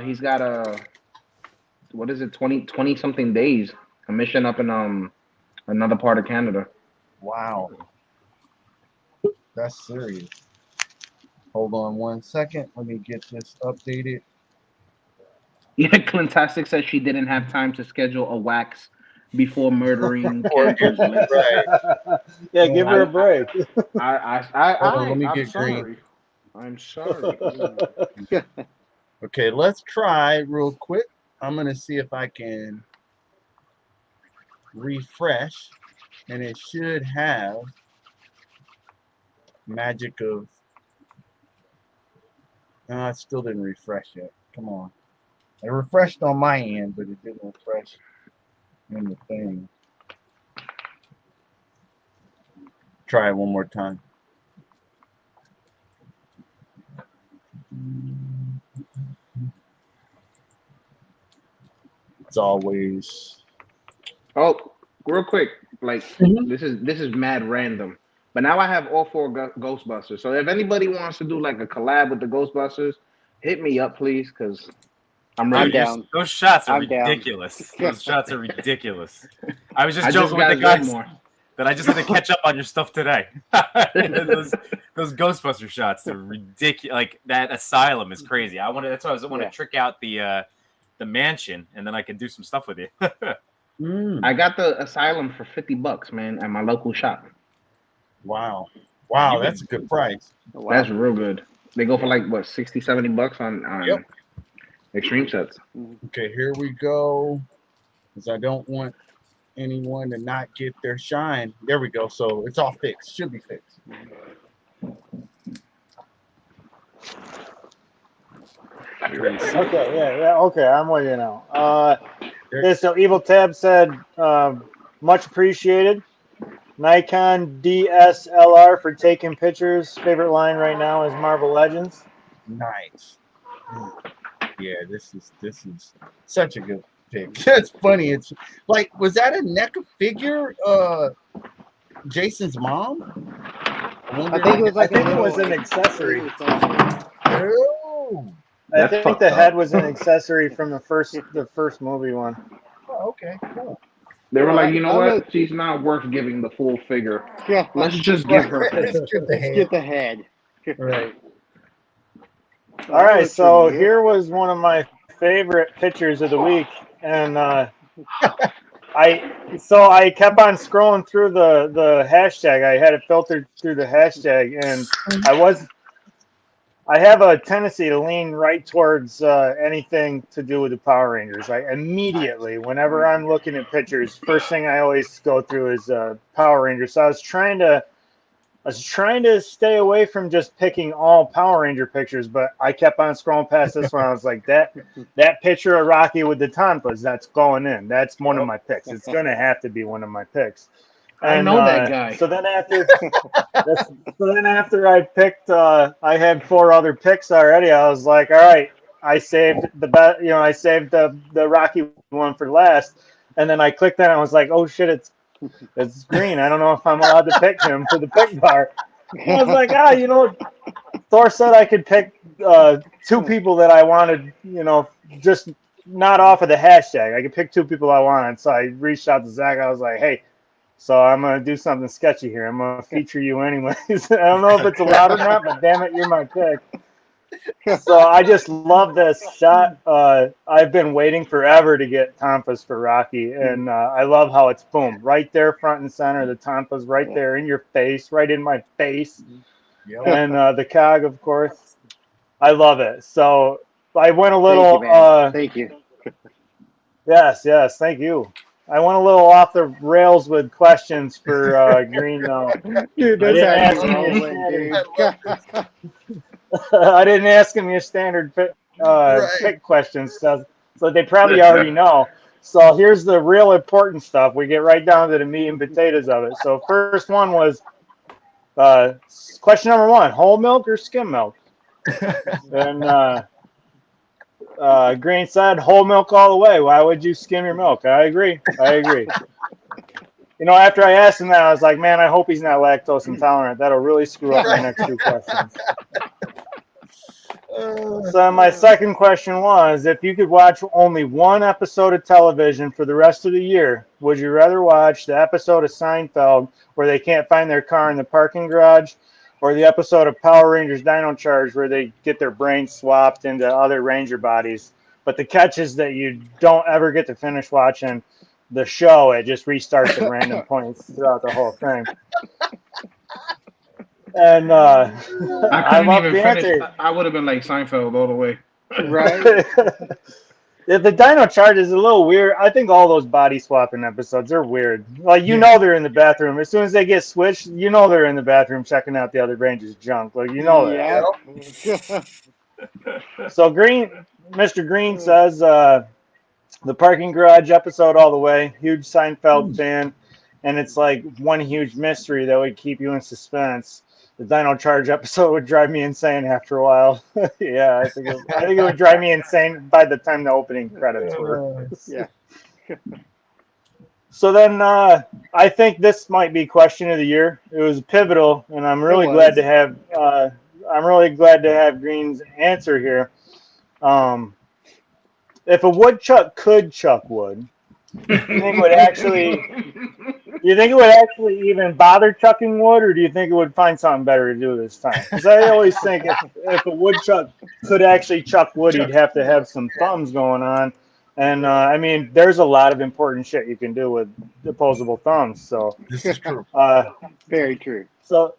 S5: He's got a 20 something days. A mission up in another part of Canada.
S1: Wow. That's serious. Hold on 1 second. Let me get this updated.
S5: Yeah, Clintastic says she didn't have time to schedule a wax before murdering characters.
S3: Yeah, give her a break.
S1: Let me get green.
S5: I'm sorry.
S1: Okay, let's try real quick. I'm going to see if I can refresh, and it should have magic of... No, I still didn't refresh yet. Come on. It refreshed on my end, but it didn't refresh in the thing. Try it one more time. It's always...
S5: Oh, real quick, like this is mad random. But now I have all 4 Ghostbusters. So if anybody wants to do like a collab with the Ghostbusters, hit me up, please, because I'm ready.
S2: down.
S4: Those shots are ridiculous. Those shots are ridiculous. I was just joking with the guys that I just had to catch up on your stuff today. those Ghostbuster shots are ridiculous. Like that asylum is crazy. That's why I want to trick out the mansion, and then I can do some stuff with you.
S5: I got the asylum for $50, man, at my local shop.
S1: Wow, that's a good price.
S2: Wow.
S5: That's real good. They go for like what, $60-$70 on extreme sets.
S1: Okay, here we go. Because I don't want anyone to not get their shine. There we go. So it's all fixed. Should be fixed.
S3: Okay, okay, I'm with you now. So Evil Tab said, much appreciated. Nikon DSLR for taking pictures. Favorite line right now is Marvel Legends.
S1: Nice. Yeah, this is such a good pick. That's funny. It's like, was that a NECA figure? Jason's mom?
S2: I think it was like
S3: I think it was an accessory.
S1: Oh,
S3: I
S5: That's
S3: think
S5: fucked
S3: the head
S5: up.
S3: was an accessory from the first movie one.
S1: oh, okay, cool.
S5: They were like, you know
S2: I'll
S5: what?
S2: let-
S5: She's not worth giving the full figure.
S2: Yeah.
S5: Let's just give her.
S1: Let's get the
S2: Let's
S1: hand.
S2: get the head.
S1: Right.
S3: All right, so here was one of my favorite pictures of the week, and I kept on scrolling through the hashtag. I had it filtered through the hashtag, and I have a tendency to lean right towards anything to do with the Power Rangers. I immediately, whenever I'm looking at pictures, first thing I always go through is Power Rangers. So I was trying to stay away from just picking all Power Ranger pictures, but I kept on scrolling past this one. I was like, that picture of Rocky with the Tonpas, that's going in. That's one of my picks. It's gonna have to be one of my picks.
S5: I know that guy.
S3: So then after I picked, I had 4 other picks already. I was like, all right, I saved the Rocky one for last, and then I clicked on it. And I was like, oh shit, it's Green. I don't know if I'm allowed to pick him for the pick bar. I was like, Thor said I could pick 2 people that I wanted, just not off of the hashtag. I could pick 2 people I wanted. So I reached out to Zach. I was like, hey, so I'm going to do something sketchy here. I'm going to feature you anyways. I don't know if it's allowed or not, but damn it, you're my pick. So I just love this shot. I've been waiting forever to get Tonpas for Rocky, and I love how it's boom right there, front and center. The Tonpas right there in your face, right in my face, and the cog, of course. I love it. So I went a little.
S2: Thank you.
S3: Yes, thank you. I went a little off the rails with questions for Green, though.
S2: Dude,
S3: I
S2: that's
S3: I didn't ask him your standard pick questions, so they probably already know. So here's the real important stuff. We get right down to the meat and potatoes of it. So first one was question number 1: whole milk or skim milk? And Green said whole milk all the way. Why would you skim your milk? I agree. After I asked him that, I was like, man, I hope he's not lactose intolerant. That'll really screw up my next 2 questions. So my second question was, if you could watch only one episode of television for the rest of the year, would you rather watch the episode of Seinfeld where they can't find their car in the parking garage, or the episode of Power Rangers Dino Charge where they get their brains swapped into other Ranger bodies? But the catch is that you don't ever get to finish watching the show. It just restarts at random points throughout the whole thing. And
S5: I couldn't even finish. I would have been like Seinfeld all the way.
S2: Right.
S3: If the Dino Charge is a little weird, I think all those body swapping episodes are weird. Like, they're in the bathroom. As soon as they get switched, they're in the bathroom checking out the other Rangers' junk. Like, that. So Mr. Green says the parking garage episode all the way. Huge Seinfeld fan. And it's like one huge mystery that would keep you in suspense. The Dino Charge episode would drive me insane after a while. Yeah, I think it would drive me insane by the time the opening credits were.
S2: Yeah.
S3: So then I think this might be question of the year. It was pivotal, and I'm really glad to have Green's answer here. If a woodchuck could chuck wood, do you think it would actually even bother chucking wood, or do you think it would find something better to do this time? Because I always think if a woodchuck could actually chuck wood, he'd have to have some thumbs going on. And there's a lot of important shit you can do with opposable thumbs. So
S1: this is true.
S2: Very true.
S3: So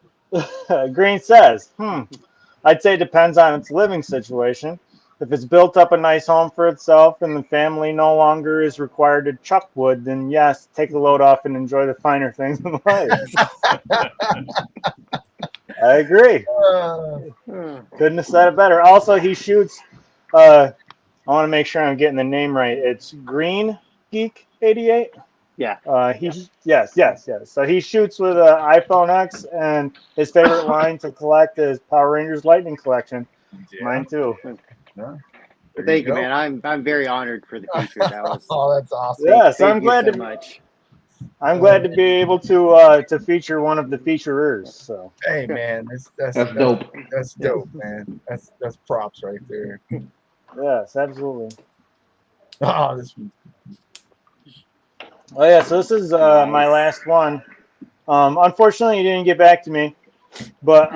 S3: Green says, I'd say it depends on its living situation. If it's built up a nice home for itself and the family no longer is required to chuck wood, then yes, take the load off and enjoy the finer things in life. I agree. Couldn't have said it better. Also, he shoots, I want to make sure I'm getting the name right. It's Green Geek 88.
S2: Yeah.
S3: Yes. So he shoots with an iPhone X, and his favorite line to collect is Power Rangers Lightning Collection. Yeah. Mine too.
S1: Yeah.
S2: Thank you, man. I'm very honored for the feature. That was
S1: that's awesome.
S3: Yes,
S2: thank
S3: I'm glad
S2: you
S3: so
S2: much.
S3: I'm glad to be able to feature one of the featurers. So
S1: Hey man,
S5: That's dope.
S1: that's dope, man. That's props right there.
S3: yes, absolutely.
S1: Oh, this one.
S3: Oh yeah, so this is my last one. Unfortunately, you didn't get back to me, but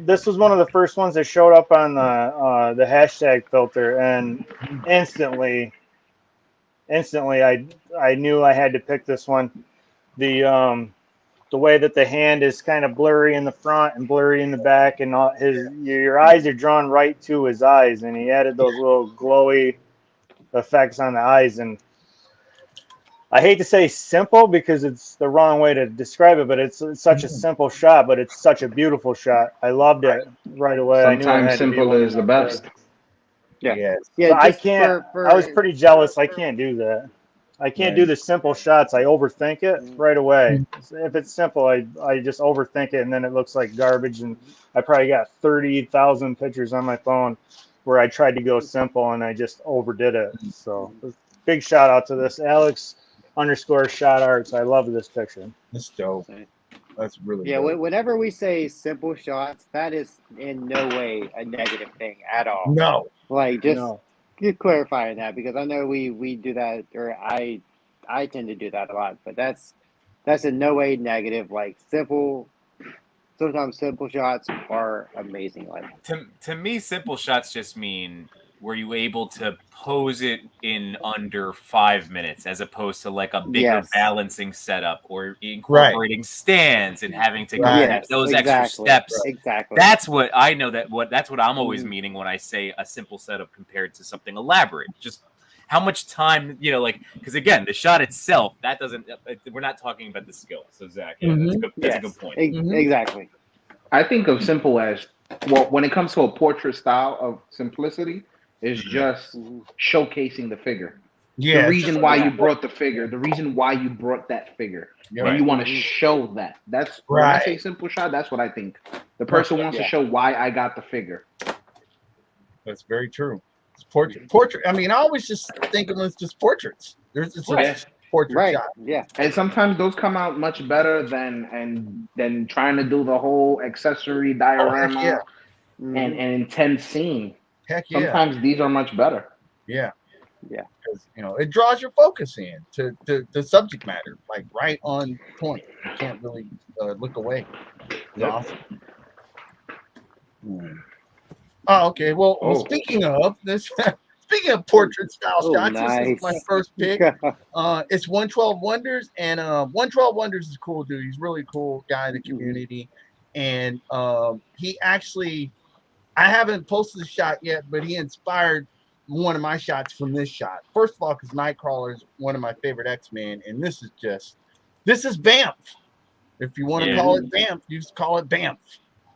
S3: this was one of the first ones that showed up on the hashtag filter, and instantly, I knew I had to pick this one. The way that the hand is kind of blurry in the front and blurry in the back, and your eyes are drawn right to his eyes, and he added those little glowy effects on the eyes. And I hate to say simple because it's the wrong way to describe it, but it's such a simple shot, but it's such a beautiful shot. I loved it right away. I knew it
S5: Sometimes
S3: had to be
S5: simple
S3: one
S5: is
S3: of
S5: the
S3: my
S5: best.
S3: picks.
S2: Yeah.
S1: Yes.
S2: Yeah,
S3: But I
S2: just
S3: can't.
S2: for
S3: I was pretty jealous. I can't do that. I can't do the simple shots. I overthink it right away. If it's simple, I just overthink it, and then it looks like garbage. And I probably got 30,000 pictures on my phone where I tried to go simple and I just overdid it. So big shout out to this Alex_shot arts. I love this picture.
S1: That's dope. That's really
S2: Yeah,
S1: dope.
S2: whenever we say simple shots, that is in no way a negative thing at all.
S1: No.
S2: Like, just
S3: No.
S2: clarifying that, because I know we do that, or I tend to do that a lot, but that's in no way negative. Like, sometimes simple shots are amazing. Like,
S4: To me, simple shots just mean were you able to pose it in under 5 minutes, as opposed to like a bigger
S2: Yes.
S4: balancing setup or incorporating stands and having to go
S2: Yes,
S4: those extra
S2: exactly.
S4: steps.
S2: Exactly.
S4: That's what I know. That's what I'm always meaning when I say a simple setup compared to something elaborate. Just how much time, like, because again, the shot itself, that doesn't. We're not talking about the skill. So Zach, yeah, that's a good point.
S2: Exactly.
S5: I think of simple as, well, when it comes to a portrait style of simplicity, is just showcasing the figure.
S1: Yeah.
S5: The reason why you brought the figure, the reason why you brought that figure. And you want to show that. That's when I say simple shot, that's what I think. The person wants to show why I got the figure.
S1: That's very true. It's portrait. I mean, I always just think of them as just portraits. There's just portrait shot.
S2: Yeah.
S5: And sometimes those come out much better than trying to do the whole accessory diorama and intense scene.
S1: Heck yeah.
S5: Sometimes these are much better.
S1: Yeah.
S2: Yeah.
S1: Because it draws your focus in to the subject matter, like right on point. You can't really look away. It's awesome. Oh, okay. Well, speaking of this, speaking of portrait style shots, this is my first pick. It's 112 Wonders, and 112 Wonders is cool, dude. He's a really cool guy in the community, and he actually, I haven't posted the shot yet, but he inspired one of my shots from this shot. First of all, because Nightcrawler is one of my favorite X-Men, and this is Bamf. If you want to call it Bamf, you just call it Bamf.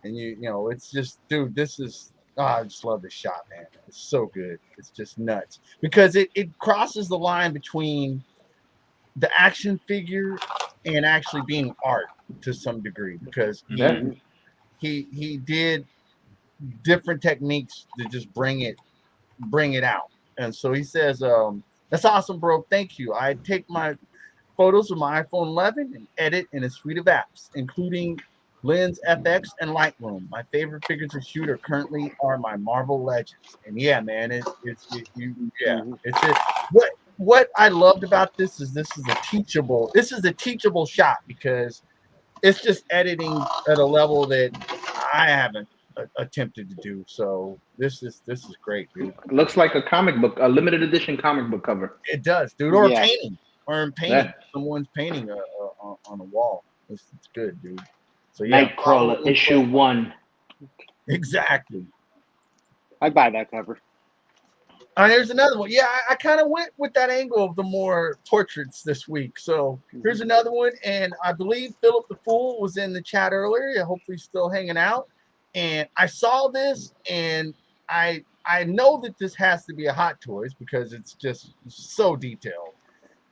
S1: And you know, it's just, dude, this is, I just love this shot, man. It's so good. It's just nuts because it crosses the line between the action figure and actually being art to some degree, because he did different techniques to just bring it out. And so he says, that's awesome, bro. Thank you. I take my photos with my iPhone 11 and edit in a suite of apps, including Lens, FX, and Lightroom. My favorite figures to shoot currently are my Marvel Legends. And yeah, man, what I loved about this is a teachable shot, because it's just editing at a level that I haven't attempted to do. So this is great, dude.
S5: It looks like a comic book, a limited edition comic book cover.
S1: It does, dude. Or a painting. Someone's painting on a wall. It's good, dude. So yeah,
S5: Nightcrawler issue 1.
S1: Exactly.
S2: I'd buy that cover.
S1: Here's another one. Yeah, I kind of went with that angle of the more portraits this week. So here's another one, and I believe Philip the Fool was in the chat earlier. Hopefully he's still hanging out. And I saw this, and I know that this has to be a Hot Toys because it's just so detailed.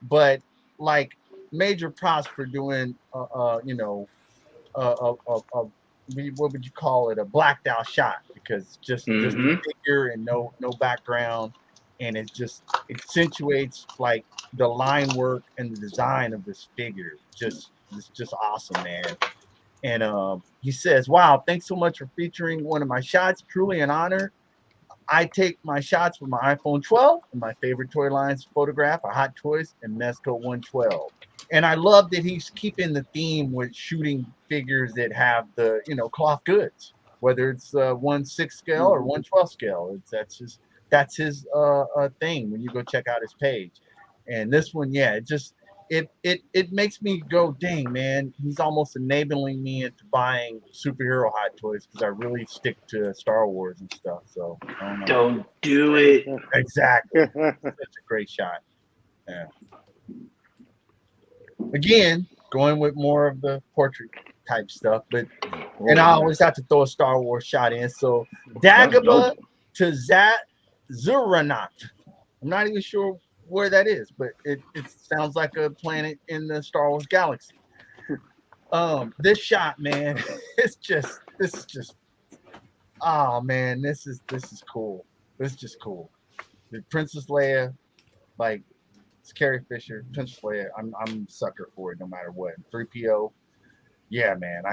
S1: But like, major props for doing what would you call it, a blacked out shot, because just the figure and no background. and it just accentuates like the line work and the design of this figure. It's just awesome, man. And he says, "Wow, thanks so much for featuring one of my shots. Truly an honor. I take my shots with my iPhone 12, and my favorite toy lines photograph are Hot Toys and Mezco 112." And I love that he's keeping the theme with shooting figures that have the, cloth goods, whether it's 1/6 scale or 1/12 scale. That's his thing when you go check out his page. And this one, yeah, it makes me go, dang, man, he's almost enabling me into buying superhero Hot Toys because I really stick to Star Wars and stuff. So
S6: don't do it.
S1: Exactly. Such a great shot. Yeah. Again, going with more of the portrait type stuff, and I always have to throw a Star Wars shot in. So Dagobah to Zuranot. I'm not even sure where that is, but it sounds like a planet in the Star Wars galaxy. This shot, man, this is just oh man, this is cool. This is just cool. The Princess Leia, like it's Carrie Fisher, Princess Leia. I'm a sucker for it no matter what. 3PO, yeah, man.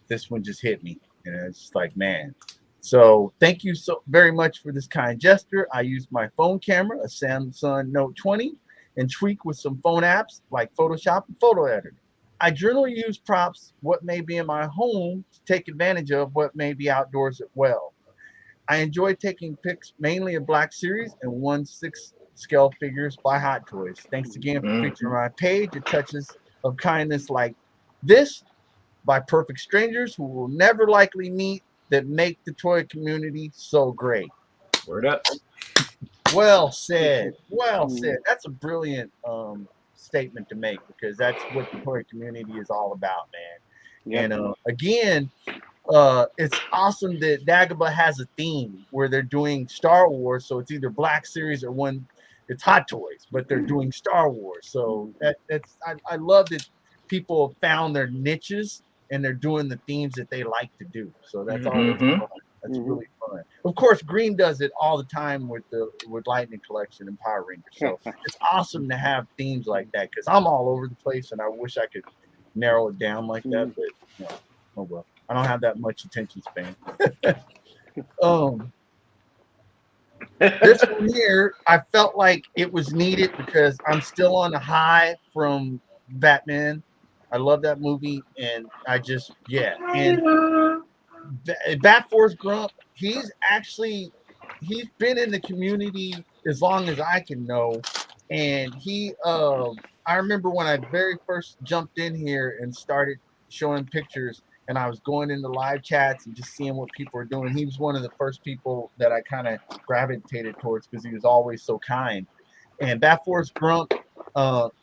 S1: This one just hit me, and it's like, man. So thank you so very much for this kind gesture. I use my phone camera, a Samsung Note 20, and tweak with some phone apps like Photoshop and Photo Editor. I generally use props what may be in my home to take advantage of what may be outdoors as well. I enjoy taking pics mainly of Black Series and 1/6 scale figures by Hot Toys. Thanks again for featuring my page. It touches of kindness like this by perfect strangers who will never likely meet that make the toy community so great.
S4: Word up.
S1: Well said. Well said. That's a brilliant statement to make because that's what the toy community is all about, man. Yep. And again, it's awesome that Dagobah has a theme where they're doing Star Wars, so it's either Black Series or it's Hot Toys, but they're doing Star Wars. So I love that people have found their niches and they're doing the themes that they like to do. So that's always fun. That's really fun. Of course, Green does it all the time with Lightning Collection and Power Rangers. So it's awesome to have themes like that because I'm all over the place and I wish I could narrow it down like that, but oh well. I don't have that much attention span. This one here, I felt like it was needed because I'm still on the high from Batman. I love that movie, and and Bat Force Grump, he's been in the community as long as I can know, and I remember when I very first jumped in here and started showing pictures, and I was going into live chats and just seeing what people were doing. He was one of the first people that I kind of gravitated towards because he was always so kind. And Bat Force Grump, don't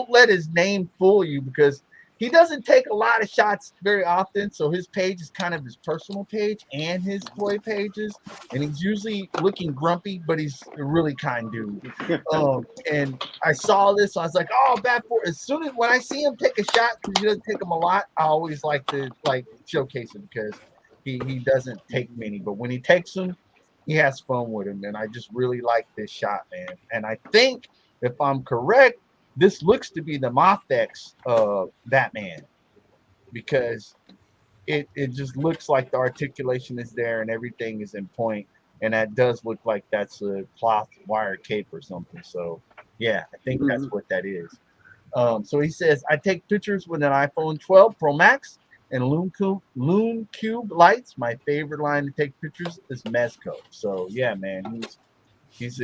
S1: let his name fool you because he doesn't take a lot of shots very often. So his page is kind of his personal page and his toy pages. And he's usually looking grumpy, but he's a really kind dude. And I saw this, so I was like, oh, Bat Force. As soon as when I see him take a shot, because he doesn't take them a lot, I always like to showcase him because he doesn't take many. But when he takes them, he has fun with him. And I just really like this shot, man. And I think, if I'm correct, this looks to be the Mothex Batman because it just looks like the articulation is there and everything is in point, and that does look like that's a cloth wire cape or something. So yeah, I think that's what that is. So he says, I take pictures with an iPhone 12 Pro Max and Loon Cube lights. My favorite line to take pictures is Mezco. So yeah, man, he's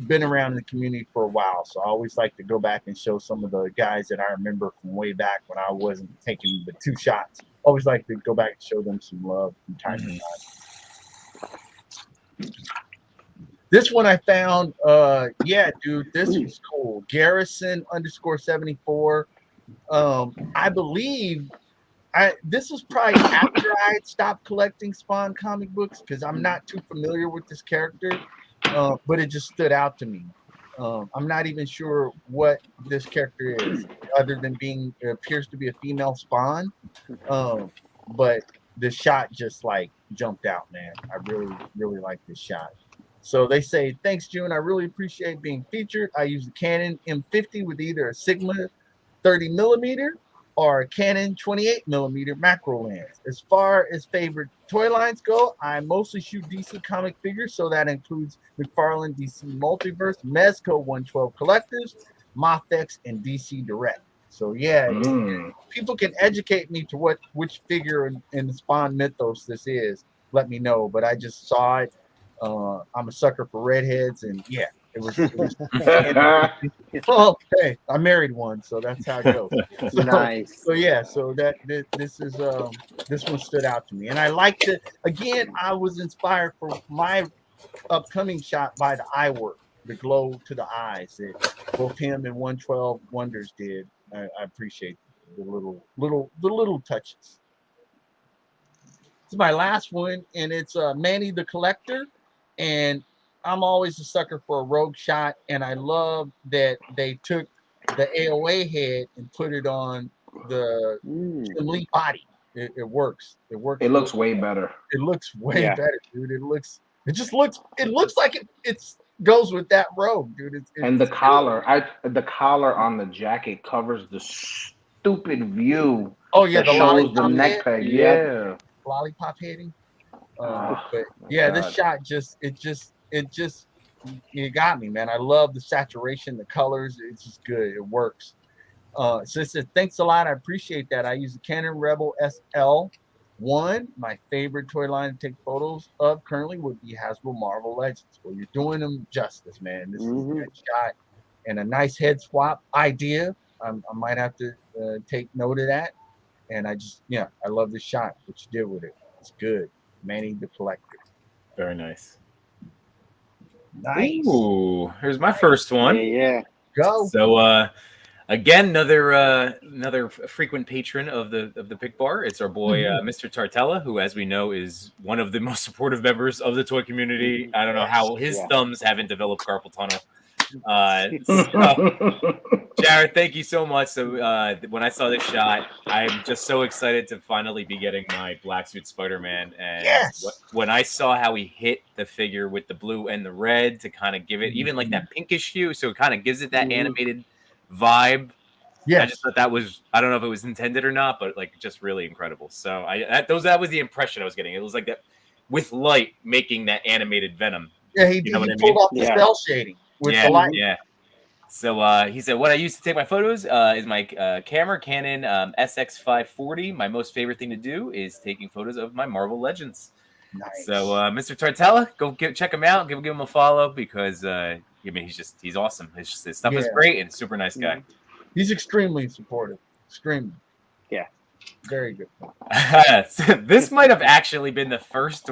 S1: been around in the community for a while, so I always like to go back and show some of the guys that I remember from way back when I wasn't taking the 2 shots. Always like to go back and show them some love from time to time. This one I found, dude, this was cool. Garrison _74. I believe this was probably after I had stopped collecting Spawn comic books because I'm not too familiar with this character. But it just stood out to me. I'm not even sure what this character is, other than it appears to be a female Spawn. But the shot just jumped out, man. I really, really like this shot. So they say, thanks, June. I really appreciate being featured. I use the Canon M50 with either a Sigma 30 millimeter or a Canon 28 millimeter macro lens. As far as favorite toy lines go, I mostly shoot DC comic figures, so that includes McFarlane DC Multiverse, Mezco 112 Collectives, Mafex, and DC Direct. So yeah, people can educate me to which figure in the Spawn mythos this is. Let me know, but I just saw it. I'm a sucker for redheads, and yeah, it was well, hey, I married one, so that's how it goes. So,
S2: Nice.
S1: So yeah, so this is this one stood out to me, and I liked it. Again, I was inspired for my upcoming shot by the eye work, the glow to the eyes that both him and 112 Wonders did. I appreciate the little touches. It's my last one, and it's Manny the Collector, and I'm always a sucker for a rogue shot, and I love that they took the AOA head and put it on the Jim Lee body. It works. It works.
S5: It looks way better.
S1: It looks way better, dude. It looks like it goes with that robe, dude.
S5: And the collar, the collar on the jacket covers the stupid view.
S1: Oh yeah,
S5: that shows the neck peg. Yeah.
S1: Lollipop heading. But yeah, this shot it got me, man. I love the saturation, the colors. It's just good. It works. So it says, thanks a lot. I appreciate that. I use the Canon Rebel SL1. My favorite toy line to take photos of currently would be Hasbro Marvel Legends. Well, you're doing them justice, man. This is a good shot and a nice head swap idea. I might have to take note of that. And I love this shot. What you did with it, it's good. Manny the Collector.
S4: Very nice.
S1: Nice.
S4: Ooh, here's my first one.
S2: Yeah.
S1: Go.
S4: So again, another frequent patron of the Pick Bar. It's our boy Mr. Tartella, who, as we know, is one of the most supportive members of the toy community. I don't know how his thumbs haven't developed carpal tunnel. Jared, thank you so much. So when I saw this shot, I'm just so excited to finally be getting my black suit Spider-Man. And when I saw how he hit the figure with the blue and the red to kind of give it even like that pinkish hue, so it kind of gives it that animated vibe. Yeah, I just thought that was, I don't know if it was intended or not, but like just really incredible. So that was the impression I was getting. It was like that with light making that animated Venom.
S1: Yeah, he pulled off the cell shading. With the light.
S4: Yeah. So he said, what I used to take my photos is my camera, Canon SX540. My most favorite thing to do is taking photos of my Marvel Legends. Nice. So Mr. Tartella, go check him out. Give him a follow because he's awesome. His stuff is great and super nice guy.
S1: He's extremely supportive. Extremely.
S2: Yeah.
S1: Very good.
S4: This might have actually been the first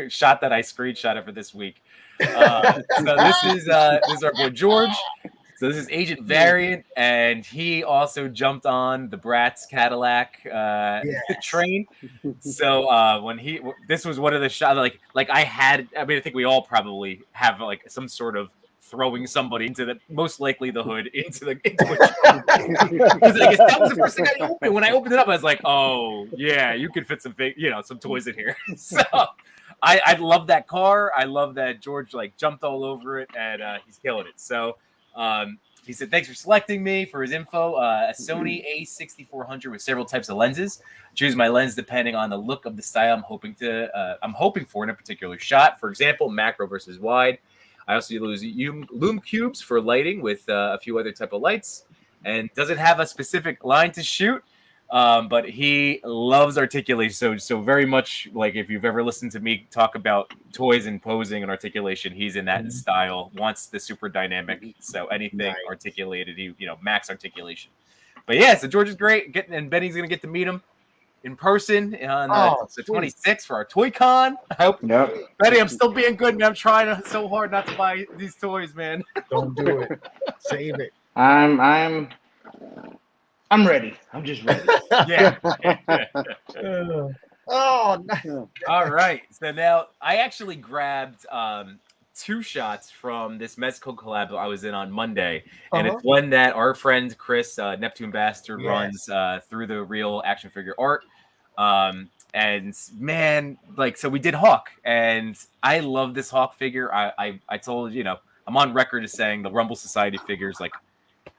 S4: shot that I screenshotted for this week. So this is our boy George. So this is Agent Variant, and he also jumped on the Bratz Cadillac train. So this was one of the shots. I think we all probably have like some sort of throwing somebody into most likely the hood into a because that was the first thing I opened. When I opened it up, I was like, oh yeah, you could fit some some toys in here. So I love that car. I love that George jumped all over it, and he's killing it. So he said, thanks for selecting me for his info. A Sony A6400 with several types of lenses. Choose my lens depending on the look of the style I'm hoping for in a particular shot. For example, macro versus wide. I also use lume cubes for lighting with a few other type of lights, and doesn't have a specific line to shoot, but he loves articulation. So very much like if you've ever listened to me talk about toys and posing and articulation, he's in that style. Wants the super dynamic, so anything articulated, max articulation. But yeah, so George is great. And Benny's gonna get to meet him in person on the 26th for our Toy Con. I hope, Betty, I'm still being good, man. I'm trying so hard not to buy these toys, man.
S1: Don't do it. Save it.
S5: I'm ready. I'm just ready.
S4: Yeah.
S1: Oh, nice.
S4: All right. So now I actually grabbed 2 shots from this Mezco collab I was in on Monday, and it's one that our friend Chris Neptune Bastard runs through the Real Action Figure Art. And man, like, so we did Hawk, and I love this Hawk figure. I told I'm on record as saying the Rumble Society figures, like,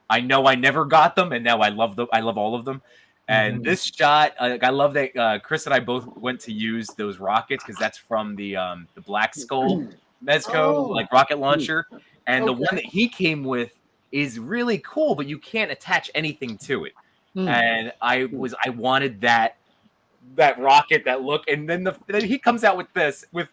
S4: I know I never got them, and now I love them. I love all of them. And this shot, I love that Chris and I both went to use those rockets because that's from the Black Skull Mezco like rocket launcher, and the one that he came with is really cool, but you can't attach anything to it. And I wanted that rocket, that look, and then he comes out with this with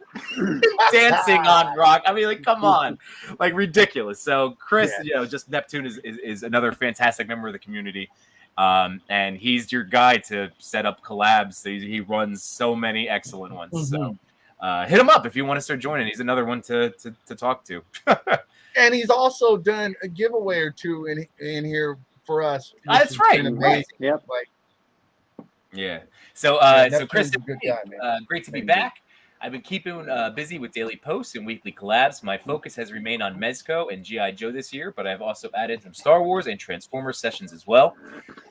S4: dancing on rock. I mean, like, come on, like, ridiculous. So Chris, just Neptune is another fantastic member of the community, and he's your guy to set up collabs. He runs so many excellent ones. So hit him up if you want to start joining. He's another one to talk to.
S1: And he's also done a giveaway or two in here for us.
S4: That's right.
S1: Amazing.
S2: Yep.
S4: Yeah. So, so Chris,
S1: good guy, man.
S4: great to be back. I've been keeping busy with daily posts and weekly collabs. My focus has remained on Mezco and G.I. Joe this year, but I've also added some Star Wars and Transformers sessions as well.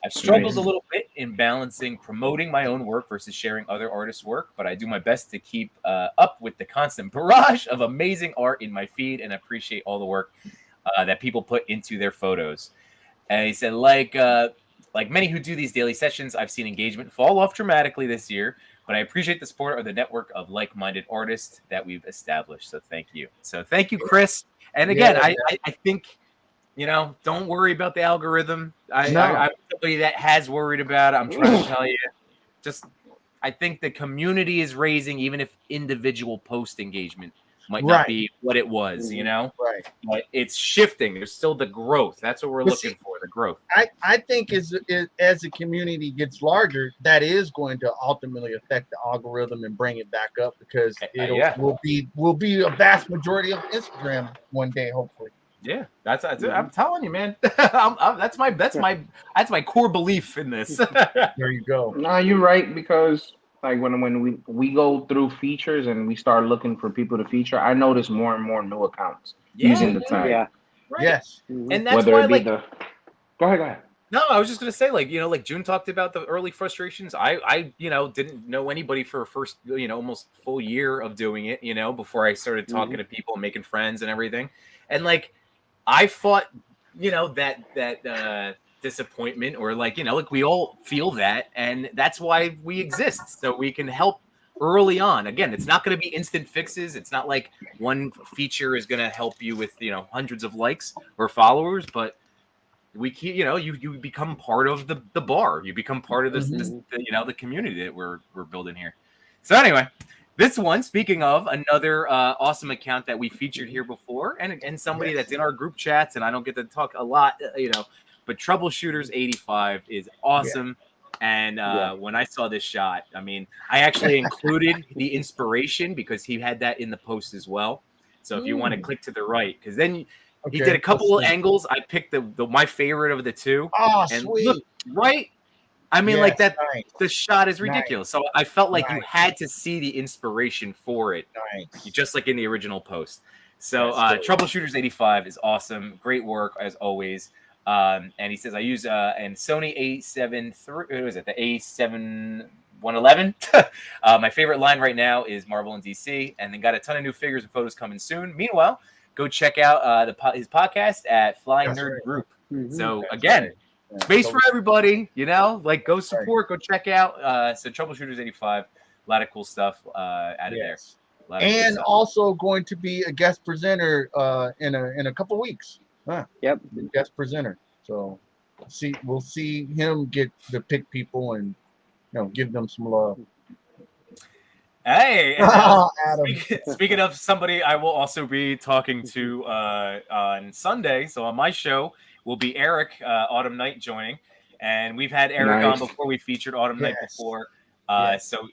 S4: I've struggled a little bit in balancing promoting my own work versus sharing other artists' work, but I do my best to keep up with the constant barrage of amazing art in my feed and appreciate all the work that people put into their photos. And he said, like many who do these daily sessions, I've seen engagement fall off dramatically this year, but I appreciate the support of the network of like-minded artists that we've established. So thank you. So thank you, Chris. And again, I think, don't worry about the algorithm. I'm somebody that has worried about it. I'm trying to tell you, I think the community is raising, even if individual post engagement might not be what it was, Right. But it's shifting. There's still the growth. That's what we're looking for, the growth.
S1: I think as the community gets larger, that is going to ultimately affect the algorithm and bring it back up, because will be a vast majority of Instagram one day, hopefully.
S4: Yeah, that's I'm telling you, man. That's my core belief in this.
S1: There you go.
S5: No, you're right, because like when we go through features and we start looking for people to feature, I notice more and more new accounts using the tag.
S2: Yeah.
S4: Right.
S1: Yes.
S4: And that's
S5: Whether
S4: why,
S5: it be Go ahead.
S4: No, I was just gonna say, like June talked about the early frustrations. I didn't know anybody for a first, almost full year of doing it, before I started talking to people and making friends and everything. And like, I fought, that disappointment, or like we all feel that, and that's why we exist, so we can help early on. Again, it's not going to be instant fixes. It's not like one feature is going to help you with hundreds of likes or followers, but we keep you become part of the bar. You become part of this the community that we're building here. So anyway, this one, speaking of another awesome account that we featured here before, and somebody that's in our group chats, and I don't get to talk a lot, but Troubleshooters 85 is awesome. And when I saw this shot, I mean, I actually included the inspiration because he had that in the post as well. So if you want to click to the right, because then he did a couple of angles. I picked my favorite of the two.
S1: Oh,
S4: and
S1: sweet.
S4: Look, right? I mean, like that.
S1: Nice.
S4: The shot is ridiculous. So I felt like you had to see the inspiration for it, just like in the original post. So Troubleshooters 85 is awesome. Great work as always. And he says, I use and Sony A7 III. What is it? The A7 111. My favorite line right now is Marvel and DC, and then got a ton of new figures and photos coming soon. Meanwhile, go check out his podcast at Flying Nerd Group. So again, space for everybody. Like, go support, go check out. So Troubleshooters 85, a lot of cool stuff out of there.
S1: And also going to be a guest presenter in a couple weeks.
S2: Yep.
S1: Guest presenter. So we'll see him get to pick people and give them some love.
S4: Hey,
S1: Adam.
S4: Speaking of somebody I will also be talking to on Sunday. So on my show will be Eric Autumn Night joining, and we've had Eric on before. We featured Autumn Night before. So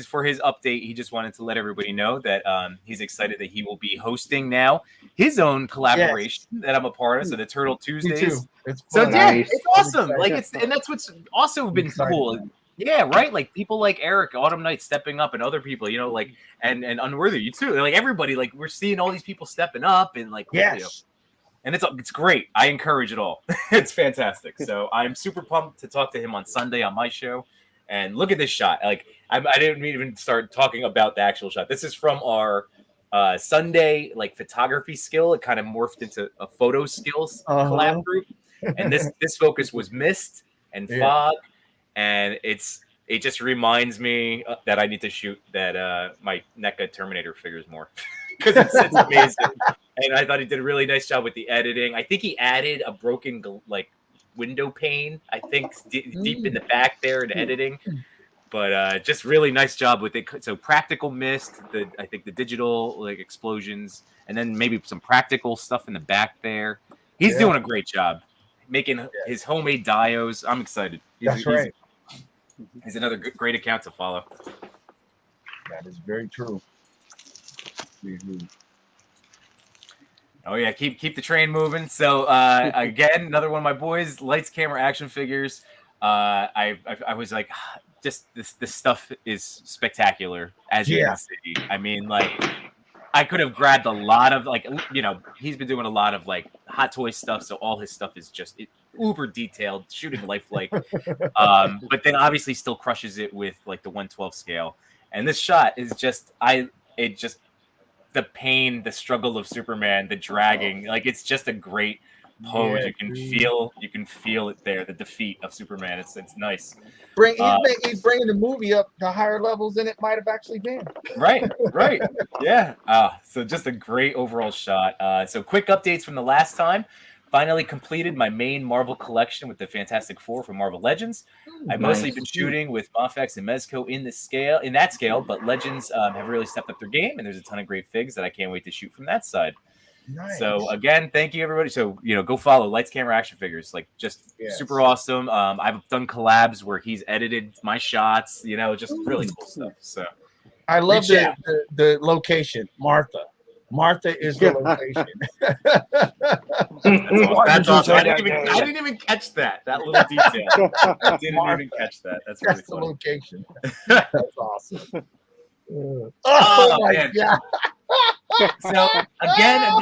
S4: for his update, he just wanted to let everybody know that he's excited that he will be hosting now his own collaboration that I'm a part of. So the Turtle Tuesdays.
S1: It's
S4: so
S1: fun.
S4: it's awesome. Like and that's what's also been cool. Yeah, right. Like people like Eric, Autumn Night stepping up, and other people, like and Unworthy, you too. Like everybody, like we're seeing all these people stepping up, and like and it's great. I encourage it all. It's fantastic. So I'm super pumped to talk to him on Sunday on my show. And look at this shot. Like I didn't even start talking about the actual shot. This is from our Sunday like photography skill. It kind of morphed into a photo skills collab group, and this focus was mist and fog, and it just reminds me that I need to shoot that my NECA Terminator figures more because it's amazing. And I thought he did a really nice job with the editing. I think he added a broken like window pane, I think, deep in the back there in editing. But just really nice job with it. So practical mist, I think the digital like explosions, and then maybe some practical stuff in the back there. He's doing a great job making his homemade dios. I'm excited.
S1: That's right.
S4: He's another great account to follow.
S1: That is very true.
S4: Oh yeah, keep the train moving. So again, another one of my boys, lights, camera, action figures. I was like, just this stuff is spectacular, as you can see. I mean, like, I could have grabbed a lot of like, he's been doing a lot of like Hot Toys stuff, so all his stuff is just uber detailed, shooting lifelike. But then obviously still crushes it with like the 1/12 scale. And this shot is just the pain, the struggle of Superman, the dragging, like it's just a great pose. You can feel it there, the defeat of Superman. It's nice.
S1: He's bringing the movie up to higher levels than it might have actually been.
S4: Right. Yeah. So just a great overall shot. So quick updates from the last time. Finally completed my main Marvel collection with the Fantastic Four from Marvel Legends. I've mostly been shooting with Mafex and Mezco in that scale, but Legends have really stepped up their game, and there's a ton of great figs that I can't wait to shoot from that side. Nice. So again, thank you everybody. So go follow Lights Camera Action Figures, like just super awesome. I've done collabs where he's edited my shots, just really cool stuff. So
S1: I love the location, Martha. Martha is the location.
S4: That's awesome. I didn't even catch that little detail. I didn't even catch that. That's really funny.
S1: The location. That's awesome. Oh my God.
S4: So again,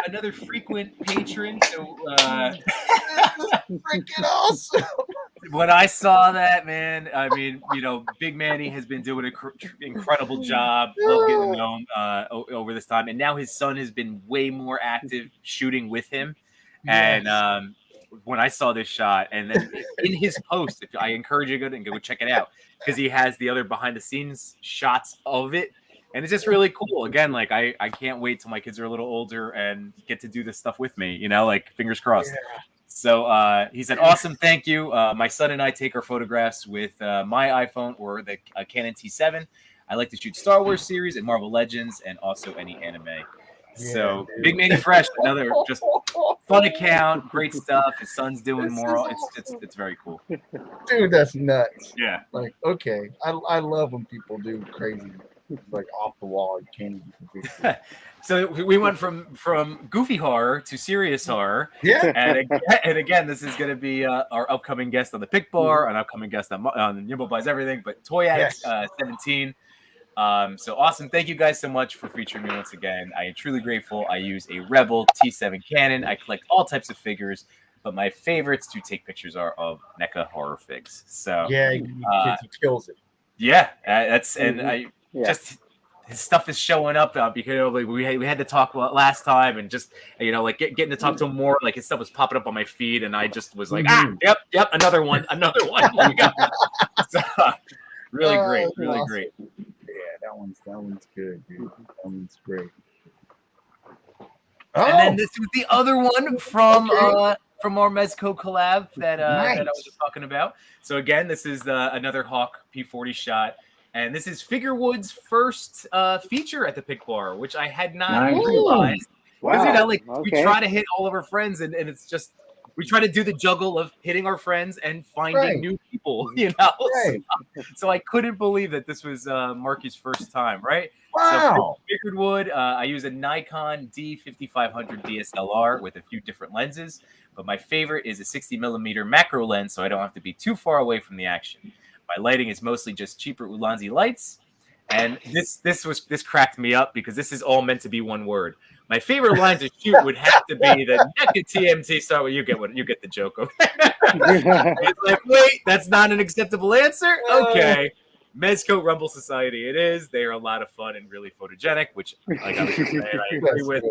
S4: another frequent patron. So
S1: freaking awesome.
S4: When I saw that, man, I mean, Big Manny has been doing an incredible job. Love getting known over this time, and now his son has been way more active shooting with him. Yes. And when I saw this shot, and then in his post, I encourage you to go check it out because he has the other behind the scenes shots of it. And it's just really cool. Again, like I can't wait till my kids are a little older and get to do this stuff with me, like fingers crossed. Yeah. So he said, awesome, thank you. My son and I take our photographs with my iPhone or the Canon T7. I like to shoot Star Wars series and Marvel Legends and also any anime. Yeah, so dude. Big Manny Fresh, another just fun account, great stuff. His son's doing more. It's very cool.
S1: Dude, that's nuts.
S4: Yeah.
S1: Like, okay. I love when people do crazy, like off the wall candy.
S4: So we went from goofy horror to serious horror.
S1: Yeah.
S4: And again, this is going to be our upcoming guest on the Pick Bar, an upcoming guest on Nimble Buys Everything, but Toy Addict 17. So awesome. Thank you guys so much for featuring me once again. I am truly grateful. I use a Rebel T7 Canon. I collect all types of figures, but my favorites to take pictures are of NECA horror figs. So
S1: yeah, he kills it.
S4: Yeah, just his stuff is showing up because we had to talk last time and just like getting to talk to him more. Like his stuff was popping up on my feed, and I just was like, yep, another one. Here we go. So, really great, really awesome. Great.
S1: Yeah, that one's good, dude. That one's great.
S4: And then this was the other one from our Mezco collab that I was just talking about. So again, this is another Hawk P40 shot. And this is Figurewood's first feature at the Pick Bar, which I had not realized. Wow. Because, we try to hit all of our friends, and it's just, we try to do the juggle of hitting our friends and finding new people, Right. So I couldn't believe that this was Marky's first time, right?
S1: Wow.
S4: So Figurewood, I use a Nikon D5500 DSLR with a few different lenses, but my favorite is a 60mm macro lens, so I don't have to be too far away from the action. My lighting is mostly just cheaper Ulanzi lights, and this cracked me up because this is all meant to be one word. My favorite line to shoot would have to be the NECA TMT. Sorry, you get the joke. It's like, wait, that's not an acceptable answer. Okay, Mezco Rumble Society. It is. They are a lot of fun and really photogenic, which, like I was just saying, I agree with.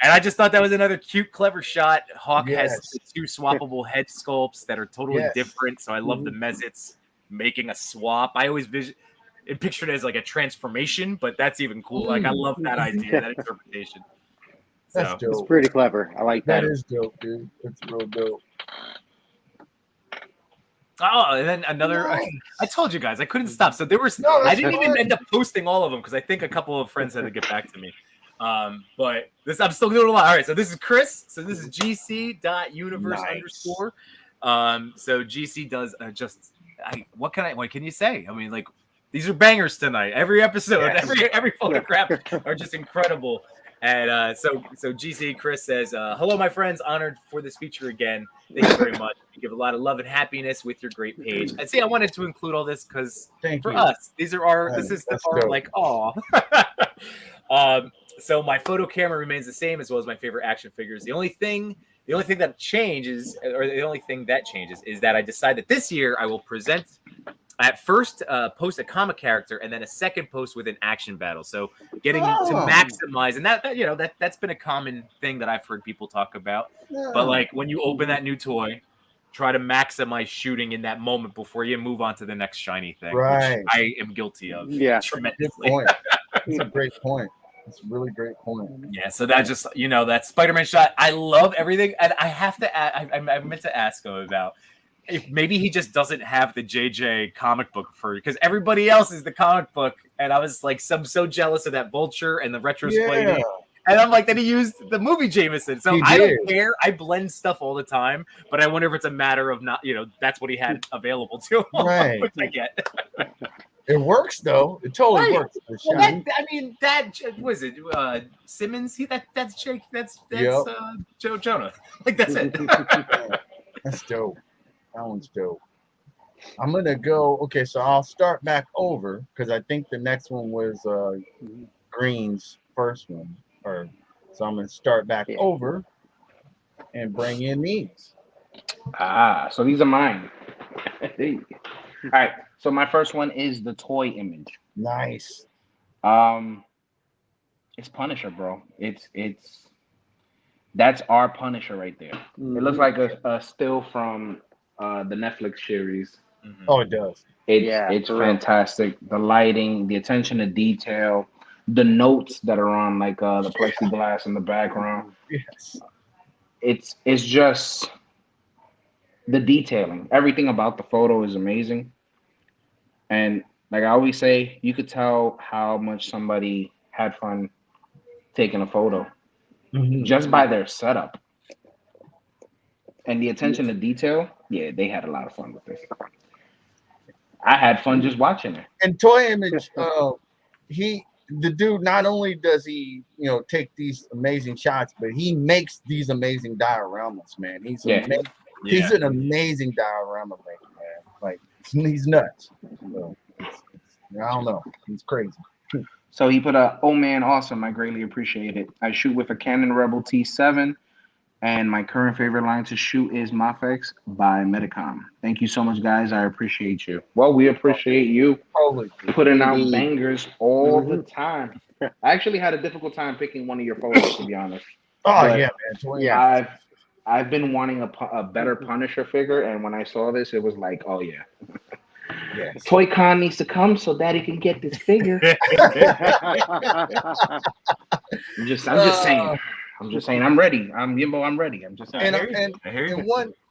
S4: And I just thought that was another cute, clever shot. Hawk has the 2 swappable head sculpts that are totally different. So I love the Mezits making a swap. I always pictured it as like a transformation, but that's even cool. Like I love that idea, that interpretation.
S1: That's dope.
S2: It's pretty clever. I like that.
S1: That is dope, dude. That's real dope.
S4: Oh, and then another.
S1: Nice.
S4: I told you guys I couldn't stop. So there was. I didn't even end up posting all of them because I think a couple of friends had to get back to me. But this I'm still doing a lot. All right, so this is Chris. So this is gc.universe _. So GC does what can you say? I mean, like these are bangers tonight. Every episode, every photograph are just incredible. And so GC Chris says, hello, my friends. Honored for this feature again. Thank you very much. You give a lot of love and happiness with your great page. And see, I wanted to include all this because for us, these are our. This is our like aw. So my photo camera remains the same as well as my favorite action figures. The only thing that changes, is that I decide that this year I will present. At first, post a comic character, and then a second post with an action battle. So getting to maximize, and that's been a common thing that I've heard people talk about. But like when you open that new toy, try to maximize shooting in that moment before you move on to the next shiny thing, which I am guilty of.
S2: Yeah,
S4: tremendously.
S1: Good point. That's a great point. It's a really great point.
S4: Yeah, so that just that Spider-Man shot. I love everything, and I have to. I meant to ask him about. If maybe he just doesn't have the JJ comic book because everybody else is the comic book, and I was like, I'm so jealous of that Vulture and the retro Spidey, and I'm like, that he used the movie Jameson, so I don't care. I blend stuff all the time, but I wonder if it's a matter of not, that's what he had available to him, which I get.
S1: It works though. It totally works.
S4: Well, that was it. Simmons. That's Jake. That's Joe Jonah. Like that's it.
S1: That's dope. That one's dope. I'm gonna go. Okay, so I'll start back over because I think the next one was Green's first one. So I'm gonna start back over and bring in these.
S5: So these are mine. All right. So my first one is the toy image.
S1: Nice.
S5: It's Punisher, bro. That's our Punisher right there. It looks like a still from the Netflix series.
S1: Oh, it does.
S5: It's fantastic. The lighting, the attention to detail, the notes that are on like the plexiglass in the background.
S1: Yes.
S5: It's just the detailing. Everything about the photo is amazing. And like I always say, you could tell how much somebody had fun taking a photo just by their setup. And the attention to detail, they had a lot of fun with this. I had fun just watching it.
S1: And Toy Image, the dude, not only does he, take these amazing shots, but he makes these amazing dioramas, man. He's an amazing diorama maker, man. Like he's nuts. So, I don't know. He's crazy.
S5: So he put oh man, awesome. I greatly appreciate it. I shoot with a Canon Rebel T7. And my current favorite line to shoot is Mafex by Metacom. Thank you so much, guys. I appreciate you. Well, we appreciate you putting out bangers all the time. I actually had a difficult time picking one of your photos, to be honest.
S1: Man.
S5: I've been wanting a better Punisher figure, and when I saw this, it was like, oh yeah.
S1: Yes.
S5: Toy Con needs to come so Daddy can get this figure. I'm just saying. I'm ready. I'm Yimbo. I'm ready. I'm just saying.
S1: And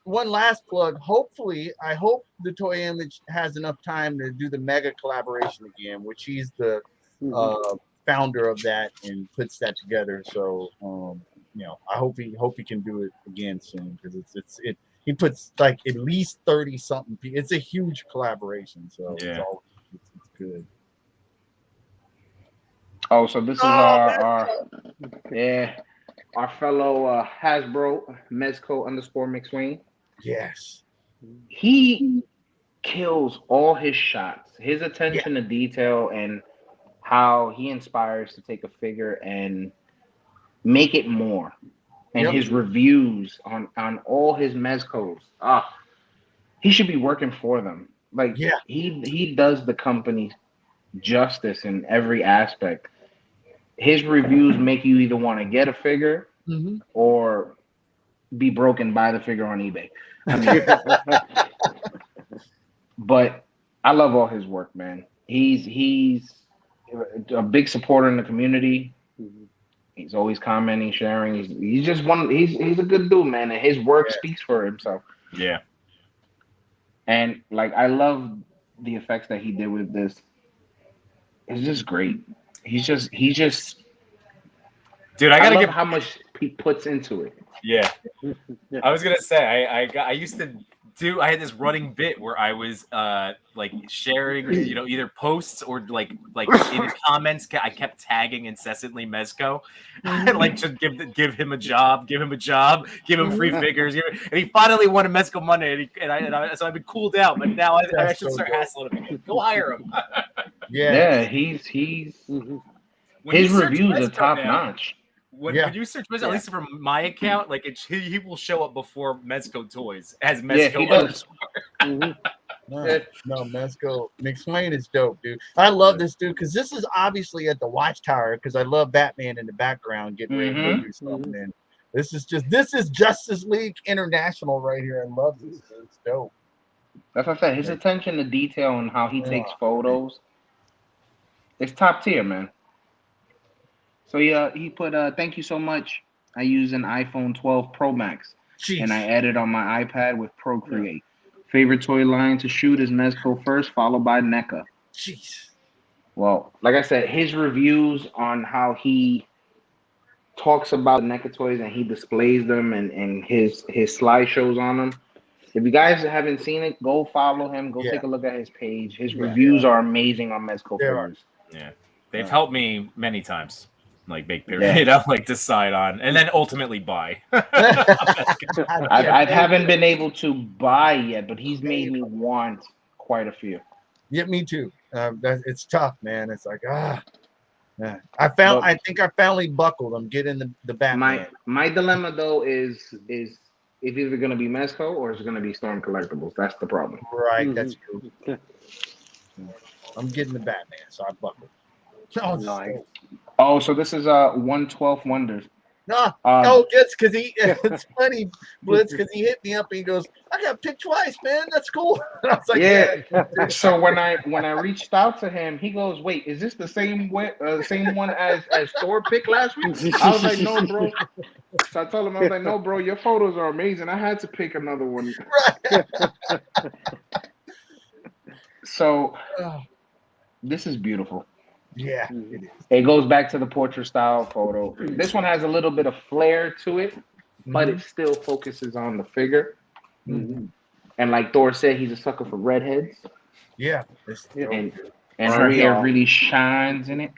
S1: one last plug. Hopefully, I hope the Toy Image has enough time to do the mega collaboration again, which he's the founder of that and puts that together. So, I hope he can do it again soon because he puts like at least 30 something. It's a huge collaboration. So it's good.
S5: Oh, so this is our fellow Hasbro Mezco _McSwain.
S1: Yes.
S5: He kills all his shots, his attention to detail, and how he inspires to take a figure and make it more. And his reviews on all his Mezcos. He should be working for them. Like
S1: Yeah.
S5: he does the company justice in every aspect. His reviews make you either want to get a figure or be broken by the figure on eBay. I mean, but I love all his work, man. He's a big supporter in the community. He's always commenting, sharing. He's just one. He's a good dude, man, and his work speaks for himself.
S4: Yeah.
S5: And like I love the effects that he did with this. It's just great. He's just
S4: dude. I
S5: love how much he puts into it.
S4: Yeah. I was gonna say I used to I had this running bit where I was like sharing, either posts or like in the comments. I kept tagging incessantly Mezco, like just give him a job, give him free figures, and he finally won a Mezco Monday, so I've been cooled out, but now I should start hassling him again. Go hire him.
S5: Yeah, he's his reviews are top notch.
S4: When you search Mezco, at least from my account, like he will show up before Mezco Toys as Mezco.
S1: No, Mezco McSwain is dope, dude. I love this dude because this is obviously at the Watchtower because I love Batman in the background getting ready to do something. And this is Justice League International right here. I love this. It's dope.
S5: That's what I said. His attention to detail and how he takes photos, it's top tier, man. So he put thank you so much. I use an iPhone 12 Pro Max and I edit on my iPad with Procreate. Favorite toy line to shoot is Mezco first, followed by NECA.
S1: Jeez.
S5: Well, like I said, his reviews on how he talks about NECA toys and he displays them and his slideshows on them. If you guys haven't seen it, go follow him. Go take a look at his page. His reviews are amazing on Mezco figures.
S4: Yeah, they've helped me many times. Like make like decide on and then ultimately buy.
S5: I haven't been able to buy yet, but he's made me want quite a few.
S1: Yeah, me too. It's tough, man. It's like yeah. I think I finally buckled. I'm getting the Batman.
S5: My dilemma though is it's either going to be Mezco or it's going to be Storm Collectibles. That's the problem.
S1: Right, that's true. I'm getting the Batman, so I buckled. Oh, nice.
S5: Oh, so this is 1/12 Wonders.
S1: It's because it's funny, Blitz, because he hit me up and he goes, I got picked twice, man. That's cool. And I was like,
S5: yeah. So when I reached out to him, he goes, wait, is this the same one as Thor picked last week? I was like, no, bro. So I told him, I was like, no, bro, your photos are amazing. I had to pick another one. So this is beautiful.
S1: Yeah, it is.
S5: It goes back to the portrait style photo. This one has a little bit of flair to it, but it still focuses on the figure. And like Thor said, he's a sucker for redheads.
S1: Yeah.
S5: And her hair really shines in it.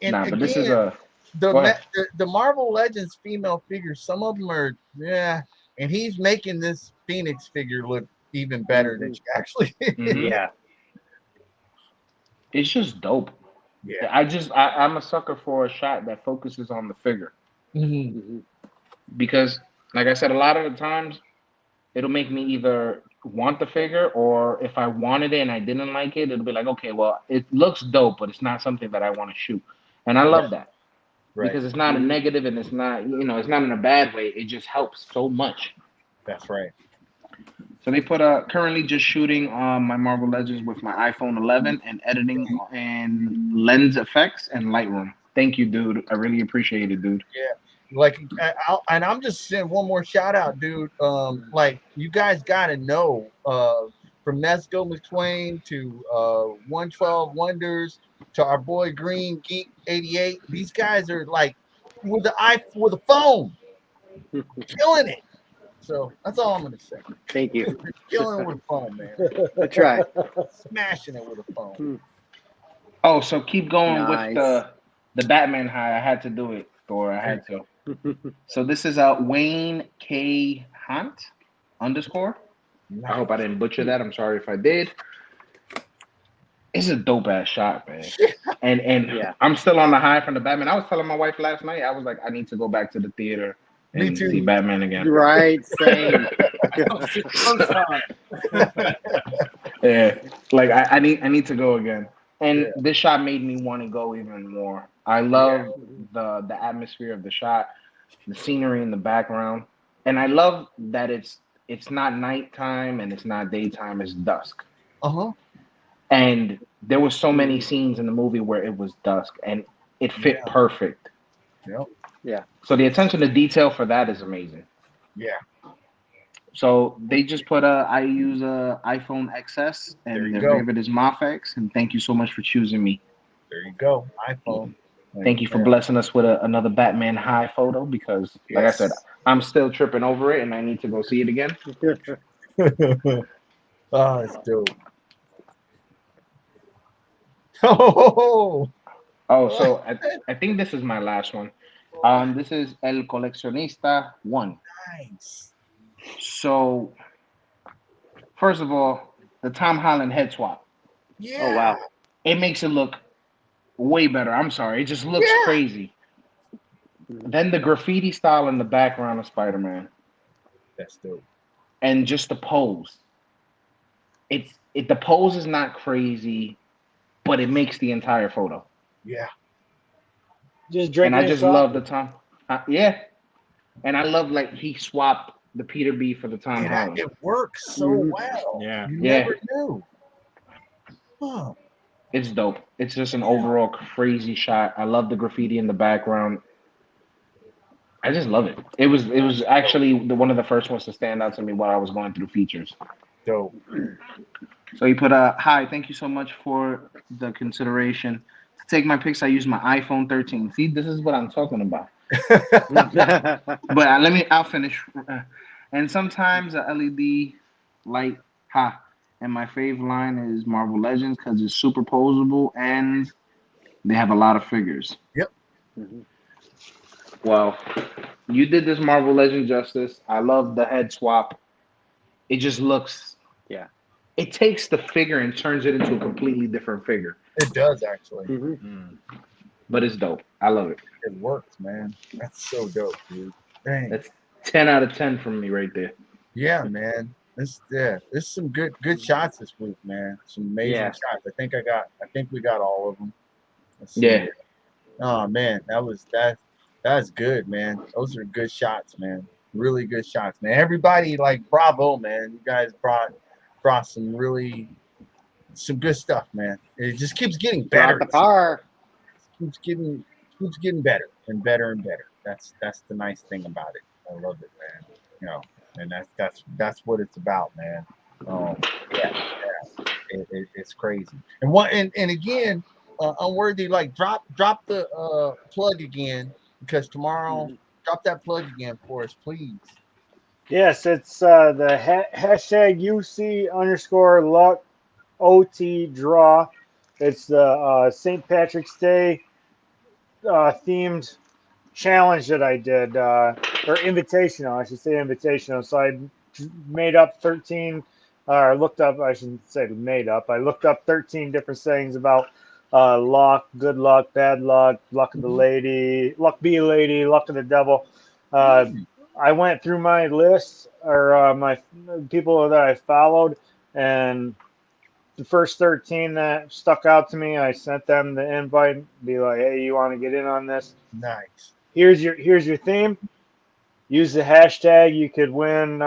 S1: And
S5: but
S1: again,
S5: this is
S1: the Marvel Legends female figures. Some of them are and he's making this Phoenix figure look even better than she actually is.
S2: Yeah.
S5: It's just dope.
S1: Yeah.
S5: I'm a sucker for a shot that focuses on the figure. Because, like I said, a lot of the times it'll make me either want the figure or if I wanted it and I didn't like it, it'll be like, okay, well, it looks dope, but it's not something that I want to shoot. And I love that. Because it's not a negative and it's not, it's not in a bad way. It just helps so much.
S1: That's right.
S5: So they put currently just shooting my Marvel Legends with my iPhone 11 and editing and lens effects and Lightroom. Thank you, dude. I really appreciate it, dude.
S1: Yeah. And I'm just saying one more shout out, dude. Like you guys got to know from Mezco McSwain to 1/12 Wonders to our boy Green Geek 88. These guys are like with the phone killing it. So that's all I'm gonna say.
S2: Thank you.
S1: Killing it with a phone, man.
S2: That's right.
S1: Smashing it with a phone.
S5: Oh, so keep going with the Batman high. I had to do it, Thor. I had to. So this is Wayne K. Hunt _. I hope I didn't butcher that. I'm sorry if I did. It's a dope ass shot, man. And I'm still on the high from the Batman. I was telling my wife last night, I was like, I need to go back to the theater and see Batman again.
S2: Right, same.
S5: Yeah, like I need to go again. And
S1: Yeah.
S5: this shot made me want to go even more. I love the atmosphere of the shot, the scenery in the background, and I love that it's not nighttime and it's not daytime. It's dusk.
S1: Uh-huh.
S5: And there were so many scenes in the movie where it was dusk, and it fit perfect.
S1: Yep.
S2: Yeah.
S5: So the attention to detail for that is amazing.
S1: Yeah.
S5: So they just put I use a iPhone XS,
S1: There
S5: and
S1: you
S5: their
S1: go.
S5: favorite is Mafex. And thank you so much for choosing me.
S1: There you go. iPhone.
S5: Thank you for blessing us with another Batman High photo because, like I said, I'm still tripping over it, and I need to go see it again.
S1: Oh, it's dope. Oh,
S5: So I think this is my last one. This is El Coleccionista 1.
S1: nice.
S5: So, first of all, the Tom Holland head swap.
S1: Yeah.
S2: Oh wow.
S5: It makes it look way better. I'm sorry. It just looks crazy. Then the graffiti style in the background of Spider-Man.
S1: That's dope.
S5: And just the pose. The pose is not crazy, but it makes the entire photo.
S1: Yeah.
S3: Just drinking.
S5: And I just love the Tom. Yeah. And I love like he swapped the Peter B for the Tom Holland.
S1: It works so well.
S4: Yeah.
S1: You
S5: Yeah.
S1: never knew. Huh.
S5: It's dope. It's just an overall crazy shot. I love the graffiti in the background. I just love it. It was actually one of the first ones to stand out to me while I was going through features.
S1: Dope.
S5: So he put hi, thank you so much for the consideration. To take my pics, I use my iPhone 13. See, this is what I'm talking about. But I'll finish. And sometimes a LED light, and my fave line is Marvel Legends because it's superposable and they have a lot of figures.
S1: Yep.
S5: Well, you did this Marvel Legend justice. I love the head swap. It just looks, it takes the figure and turns it into a completely different figure.
S1: It does actually.
S5: But it's dope. I love it.
S1: It works, man. That's so dope, dude. Dang.
S5: That's 10 out of 10 from me right there.
S1: Yeah, man. There's some good shots this week, man. Some amazing shots. I think we got all of them. Let's see.
S5: Yeah.
S1: Oh man, that's good, man. Those are good shots, man. Really good shots, man. Everybody, like, bravo, man. You guys brought some good stuff, man. It just keeps getting better. Keeps getting better and better and better. That's the nice thing about it. I love it, man. You know, and that's what it's about, man. It's crazy. And again, Unworthy, like drop the plug again, because tomorrow drop that plug again for us, please.
S3: Yes, it's the hashtag UC_luck OT draw. It's the St. Patrick's Day themed challenge that I did, or invitational, I should say invitational. So I made up 13, or looked up, I shouldn't say made up, I looked up 13 different sayings about luck, good luck, bad luck, luck of the lady, luck be a lady, luck of the devil. I went through my list, or my people that I followed, and the first 13 that stuck out to me, I sent them the invite, be like, hey, you want to get in on this?
S1: Nice.
S3: Here's your theme. Use the hashtag. You could win.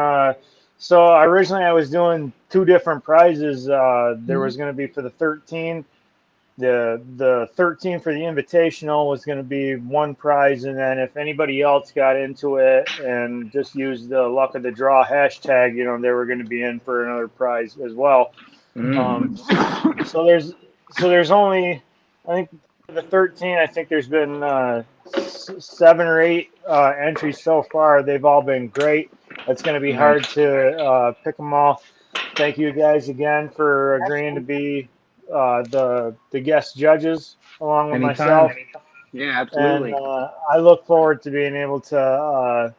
S3: So originally I was doing 2 different prizes. There was going to be for the 13. The 13 for the invitational was going to be 1 prize, and then if anybody else got into it and just used the luck of the draw hashtag, they were going to be in for another prize as well. So there's only, I think for the 13, I think there's been 7 or 8 entries so far. They've all been great. It's going to be hard to pick them all. Thank you guys again for agreeing to be the guest judges along with myself.
S2: Yeah, absolutely.
S3: And I look forward to being able to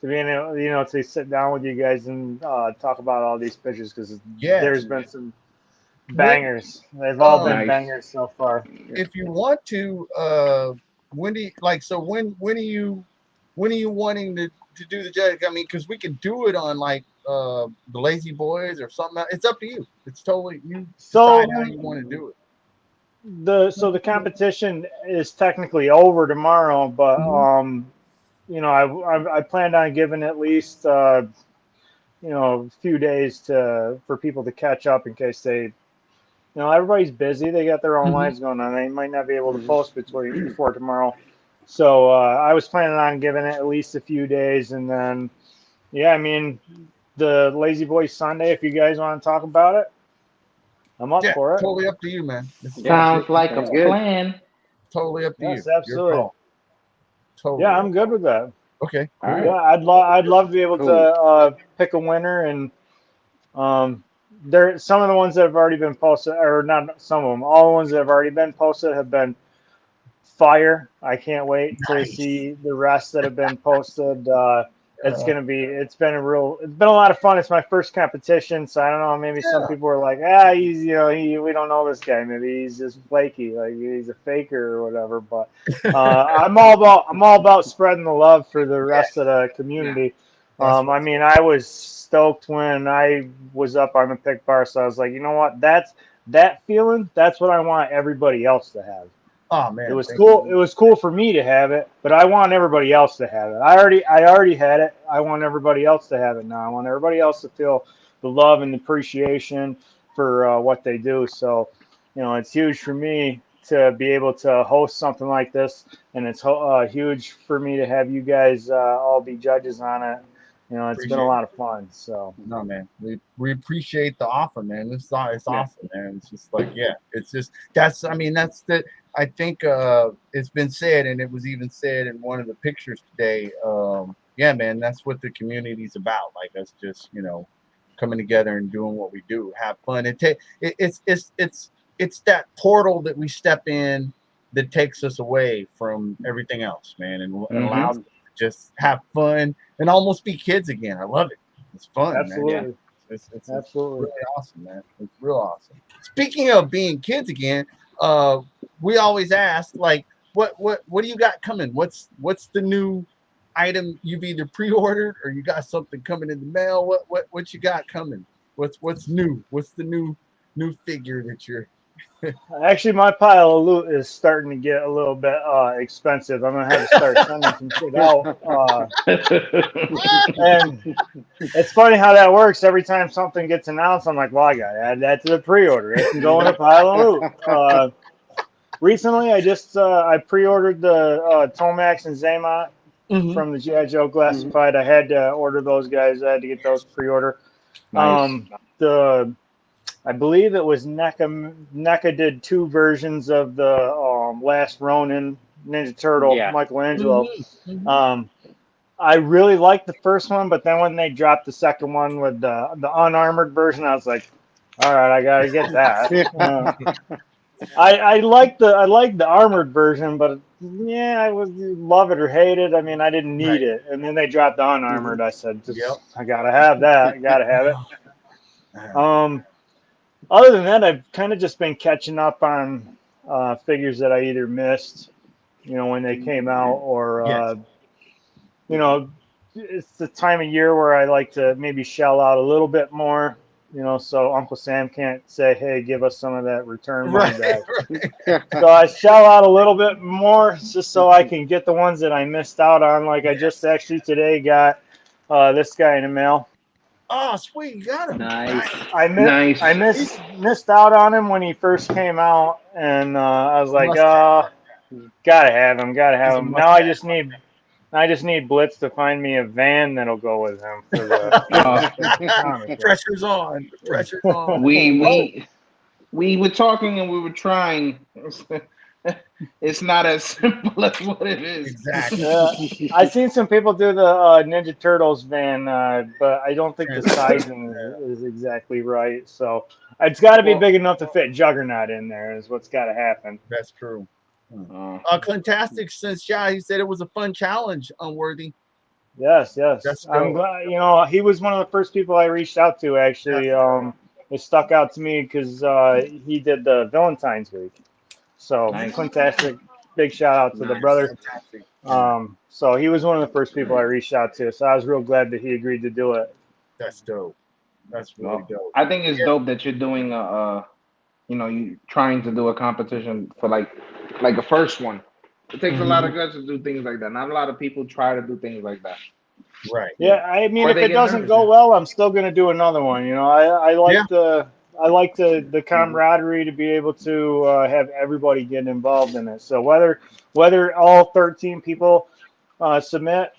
S3: to sit down with you guys and talk about all these pictures, because there's been some bangers. They've all been bangers so far.
S1: If you want to, when are you wanting to do the judge? I mean, because we can do it on like the Lazy Boys or something else. It's up to you. It's totally you
S3: So
S1: decide how you want to do it.
S3: the competition is technically over tomorrow, but you know, I planned on giving at least you know, a few days for people to catch up in case they, you know, everybody's busy. They got their own lives going on. They might not be able to post before tomorrow. So I was planning on giving it at least a few days, and then yeah, I mean, the Lazy Boy Sunday. If you guys want to talk about it, I'm up
S1: Yeah,
S3: for it.
S1: totally up to you, man. It's
S5: Sounds like a
S2: Sounds good.
S5: plan.
S1: totally up to you.
S3: Yes,
S1: Your
S3: absolutely.
S1: call. Totally.
S3: Yeah, I'm good with that.
S1: Okay.
S5: All right.
S3: Yeah, I'd love to be able
S2: Cool.
S3: to pick a winner, and there some of the ones that have already been posted, or not some of them, all the ones that have already been posted have been fire. I can't wait to see the rest that have been posted. It's been a lot of fun. It's my first competition, so I don't know. Maybe some people are like, we don't know this guy. Maybe he's just flaky, like he's a faker or whatever. But I'm all about spreading the love for the rest of the community. I mean, I was stoked when I was up on the pick bar, so I was like, you know what? That feeling. That's what I want everybody else to have.
S1: Oh man,
S3: it was cool. It was cool for me to have it, but I want everybody else to have it. I already had it. I want everybody else to have it now. I want everybody else to feel the love and appreciation for what they do. So, you know, it's huge for me to be able to host something like this, and it's huge for me to have you guys all be judges on it. You know, it's been a lot of fun. So
S1: no, man, we appreciate the offer, man. It's awesome, man. It's just like, yeah, it's just that's the. I think it's been said, and it was even said in one of the pictures today. Yeah, man, that's what the community's about. Like us just, you know, coming together and doing what we do, have fun. It's that portal that we step in that takes us away from everything else, man, and allows us to just have fun and almost be kids again. I love it. It's fun,
S3: absolutely.
S1: man. It's
S3: Absolutely
S1: really awesome, man. It's real awesome. Speaking of being kids again, we always ask, like, what do you got coming? What's the new item you've either pre-ordered or you got something coming in the mail? What you got coming? What's new? What's the new figure that you're?
S3: Actually, my pile of loot is starting to get a little bit expensive. I'm gonna have to start sending some shit out. And it's funny how that works. Every time something gets announced, I'm like, well, I gotta add that to the pre-order. It can go in a pile of loot. Recently, I pre-ordered the Tomax and Zaymot from the G.I. Joe Classified. I had to order those guys. I had to get those pre-order.
S5: Nice.
S3: I believe it was NECA did 2 versions of the Last Ronin Ninja Turtle Michelangelo. I really liked the first one, but then when they dropped the second one with the unarmored version, I was like, all right, I gotta get that. I like the armored version, but yeah, I would love it or hate it. I mean, I didn't need it, and then they dropped the unarmored. I said, I gotta have that. I gotta have it. Other than that, I've kind of just been catching up on figures that I either missed, you know, when they came out, or you know, it's the time of year where I like to maybe shell out a little bit more, you know, so Uncle Sam can't say, hey, give us some of that return money back. So I shell out a little bit more just so I can get the ones that I missed out on. Like I just actually today got this guy in the mail.
S1: Oh, sweet, you got him.
S2: Nice.
S3: I missed out on him when he first came out, and I was like, gotta have him. Now I just need Blitz to find me a van that'll go with him for the
S1: pressure's on. Pressure's on.
S5: We were talking and we were trying. It's not as simple as what it is.
S1: Exactly.
S3: I've seen some people do the Ninja Turtles van, but I don't think the sizing is exactly right. So it's got to be big enough to fit Juggernaut in there. Is what's got to happen.
S1: That's true. Clintastic says, he said it was a fun challenge, Unworthy.
S3: Yes. I'm glad. You know, he was one of the first people I reached out to. Actually, it stuck out to me because he did the Valentine's Week. So fantastic! Big shout out to the brother. So he was one of the first people I reached out to. So I was real glad that he agreed to do it.
S1: That's dope. That's really dope.
S5: I think it's dope that you're doing you trying to do a competition for like a first one. It takes a lot of guts to do things like that. Not a lot of people try to do things like that.
S1: Right.
S3: Yeah, I mean,
S5: Or
S3: if
S5: they
S3: it
S5: get
S3: doesn't
S5: nervous.
S3: go well, I'm still gonna do another one. You know, I like the camaraderie to be able to have everybody get involved in it. So whether all 13 people submit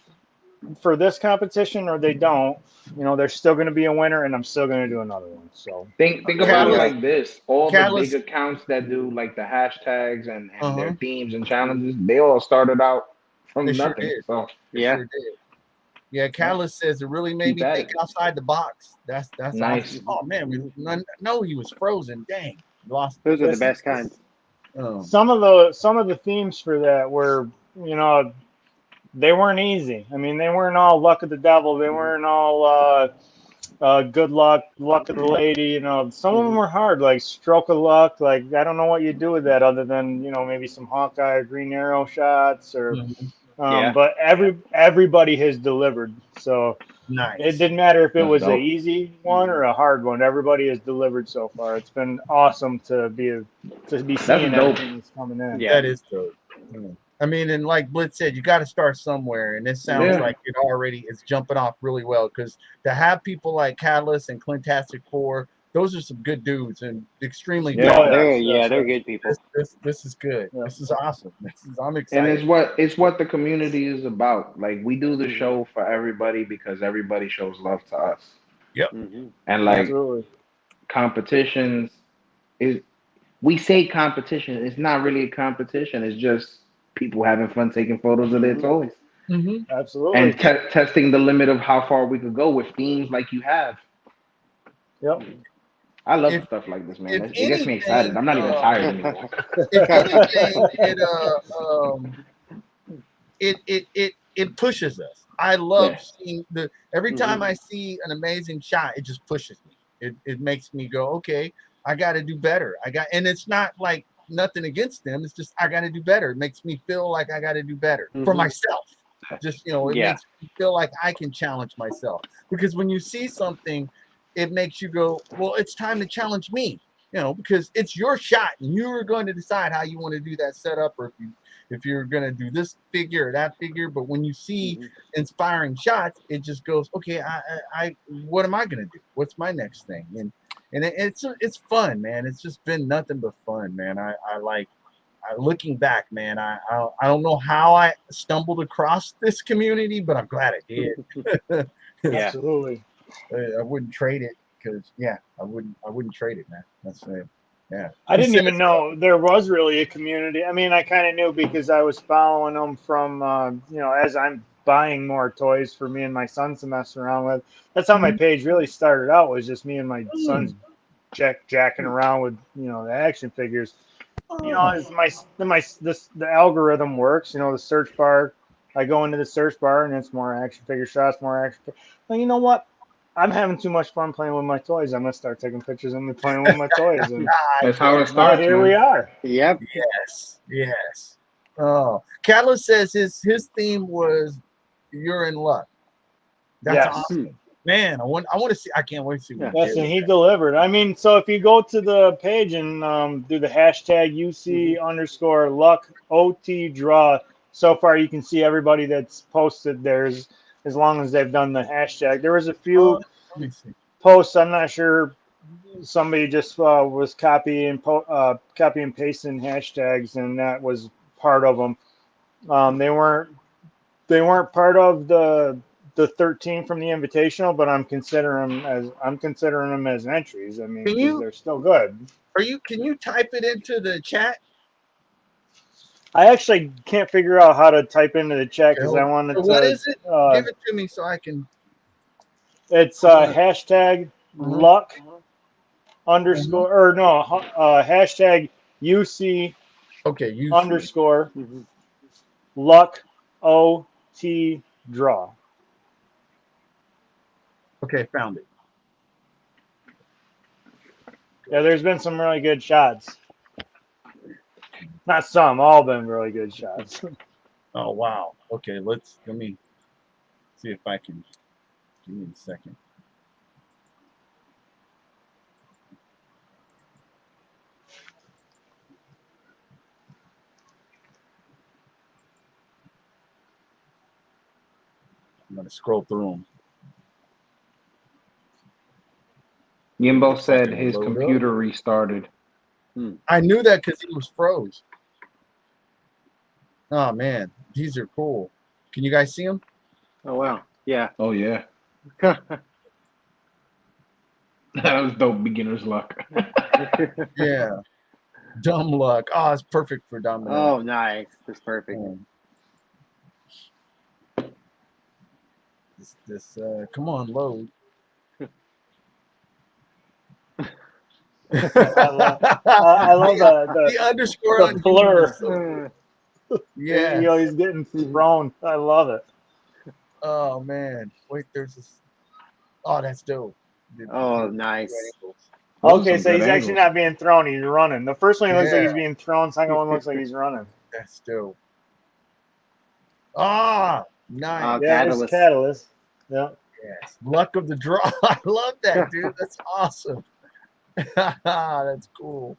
S3: for this competition or they don't, you know, there's still going to be a winner, and I'm still going to do another one. So
S5: Think about it
S1: Catalyst-
S5: like this: all the
S1: Catalyst-
S5: big accounts that do like the hashtags and their
S1: Uh-huh.
S5: themes and challenges, they all started out from
S1: They sure
S5: nothing.
S1: did.
S5: So
S1: They sure did. Yeah, Catalyst says it really made
S5: Keep
S1: me
S5: at
S1: think
S5: it.
S1: outside the box. That's
S5: Nice.
S1: awesome. Oh man, we no, he was frozen. Dang, lost.
S2: Those are the best kinds.
S3: some of the themes for that were, you know, they weren't easy. I mean, they weren't all luck of the devil. They weren't all good luck of the lady. You know, some of them were hard, like stroke of luck. Like, I don't know what you do with that other than, you know, maybe some Hawkeye or Green Arrow shots or. But everybody has delivered. So
S1: Nice.
S3: it didn't matter if it
S5: That's
S3: was an
S5: dope.
S3: easy one or a hard one. Everybody has delivered so far. It's been awesome to be seeing
S5: dope.
S3: everything that's coming in.
S2: Yeah.
S1: That is dope. I mean, and like Blitz said, you got to start somewhere, and it sounds like it already is jumping off really well. Because to have people like Catalyst and Clintastic 4, those are some good dudes and extremely
S5: Yeah.
S1: good.
S2: They're good people.
S1: This is good.
S3: Yeah.
S1: This is awesome. I'm
S5: And
S1: excited.
S5: it's what the community is about. Like, we do the show for everybody because everybody shows love to us.
S1: Yep.
S5: And like
S3: Absolutely.
S5: competitions is, we say competition. It's not really a competition. It's just people having fun taking photos of their toys
S3: Absolutely.
S5: and testing the limit of how far we could go with themes like you have.
S3: Yep.
S5: I love stuff like this, man.
S1: if
S5: It gets me
S1: anything,
S5: excited. I'm not even tired anymore.
S1: If anything, it pushes us. I love seeing every time I see an amazing shot, it just pushes me. It makes me go, okay, I got to do better. And it's not like nothing against them. It's just I got to do better. It makes me feel like I got to do better for myself. Just, you know, it makes me feel like I can challenge myself, because when you see something, it makes you go, well, it's time to challenge me, you know, because it's your shot and you're going to decide how you want to do that setup, or if you're going to do this figure or that figure. But when you see inspiring shots, it just goes, okay, I what am I going to do? What's my next thing? And it's fun, man. It's just been nothing but fun, man. I looking back, man, I don't know how I stumbled across this community, but I'm glad I did.
S3: Absolutely.
S1: I wouldn't trade it, because I wouldn't trade it, man. That's it. Yeah.
S3: I didn't even know there was really a community. I mean, I kind of knew because I was following them from, you know, as I'm buying more toys for me and my son to mess around with. That's how my page really started out, was just me and my son's jacking around with, you know, the action figures. You know, as the algorithm works, you know, the search bar, I go into the search bar and it's more action figure shots, more action. Well, you know what? I'm having too much fun playing with my toys. I'm gonna start taking pictures of me playing with my toys. And
S5: that's how it starts.
S3: here we are.
S2: Yep.
S1: Yes. Oh, Catalyst says his theme was "You're in Luck." That's awesome, man. I want to see. I can't wait to see.
S3: Yes, and he delivered. I mean, so if you go to the page and do the hashtag UC _luck OT draw, so far you can see everybody that's posted theirs, as long as they've done the hashtag. There was a few posts. I'm not sure. Somebody just was copy and pasting hashtags, and that was part of them. They weren't part of the 13 from the invitational, but I'm considering them as entries. I mean, because they're still good.
S1: Can you type it into the chat?
S3: I actually can't figure out how to type into the chat because I wanted to.
S1: What is it? Give it to me so I can.
S3: It's hashtag luck underscore or no hashtag UC underscore luck OT draw.
S1: Okay, found it.
S3: Yeah, there's been some really good shots. Not some, all been really good shots.
S1: Oh wow. Okay, let me see if I can. Give me a second. gonna scroll through them.
S5: Yimbo said
S1: Fucking
S5: his
S1: load up.
S5: computer restarted.
S1: I knew that because he was froze. Oh man, these are cool. Can you guys see them?
S2: Oh wow. Yeah.
S5: Oh yeah, that was dope. Beginner's luck.
S1: Yeah. Dumb luck. Oh, it's perfect for dumb luck.
S2: Oh, nice. That's perfect.
S1: Come on, load.
S3: I love
S1: the underscore
S3: the
S1: on
S3: blur.
S1: YouTube is so cool.
S3: You know, he's getting thrown. I love it.
S1: Oh man. Wait, there's this. Oh, that's dope.
S2: Oh, nice.
S3: Okay, so he's actually not being thrown. He's running. The first one looks like he's being thrown. Second one looks like he's running.
S1: That's dope. Ah, nice.
S3: Yeah, it's Catalyst. Yeah.
S1: Yes. Luck of the draw. I love that, dude. That's awesome. That's cool.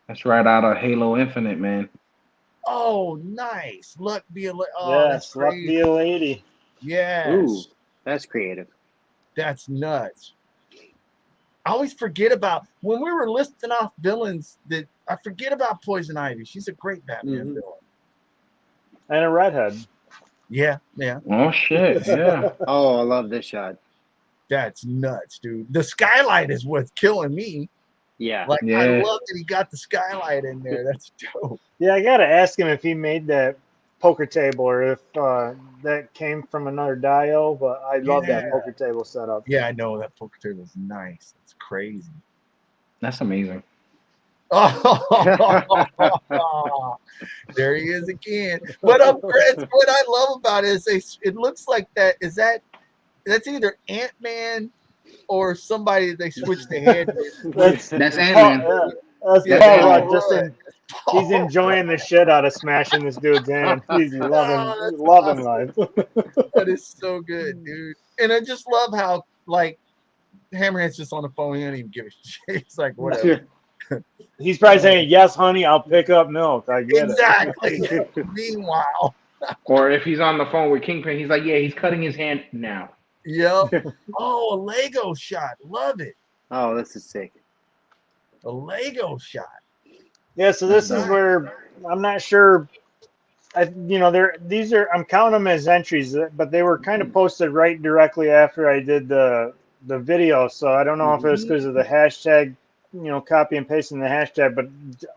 S5: That's right out of Halo Infinite, man.
S1: Oh, nice. Luck be a lady. Oh,
S3: yes,
S1: that's
S3: luck
S1: crazy.
S3: be a lady.
S1: Yes.
S2: Ooh, that's creative.
S1: That's nuts. I always forget about when we were listing off villains that I forget about Poison Ivy. She's a great Batman villain.
S3: And a redhead.
S1: Yeah, yeah.
S5: Oh shit, yeah.
S2: Oh, I love this shot.
S1: That's nuts, dude. The skylight is what's killing me.
S2: Yeah.
S1: Like I love that he got the skylight in there. That's dope.
S3: Yeah, I gotta ask him if he made that poker table or if that came from another dio, but I love that poker table setup.
S1: Yeah, I know that poker table is nice. It's crazy.
S5: That's amazing.
S1: Oh, there he is again. What I love about it is it looks like that's either Ant-Man or somebody they switched the head with.
S5: That's Ant-Man.
S3: He's enjoying the shit out of smashing this dude's hand. He's loving life.
S1: That is so good, dude. And I just love how like Hammerhead's just on the phone. He don't even give a shit. He's like, whatever.
S3: He's probably saying, "Yes, honey, I'll pick up milk." I get
S1: it. Meanwhile,
S5: or if he's on the phone with Kingpin, he's like, "Yeah, he's cutting his hand now."
S1: Yep. Oh, a Lego shot. Love it.
S2: Oh, this is sick.
S1: A Lego shot.
S3: Yeah. So this is where I'm not sure. I'm counting them as entries, but they were kind of posted right directly after I did the video. So I don't know if it was because of the hashtag. Copy and pasting the hashtag, but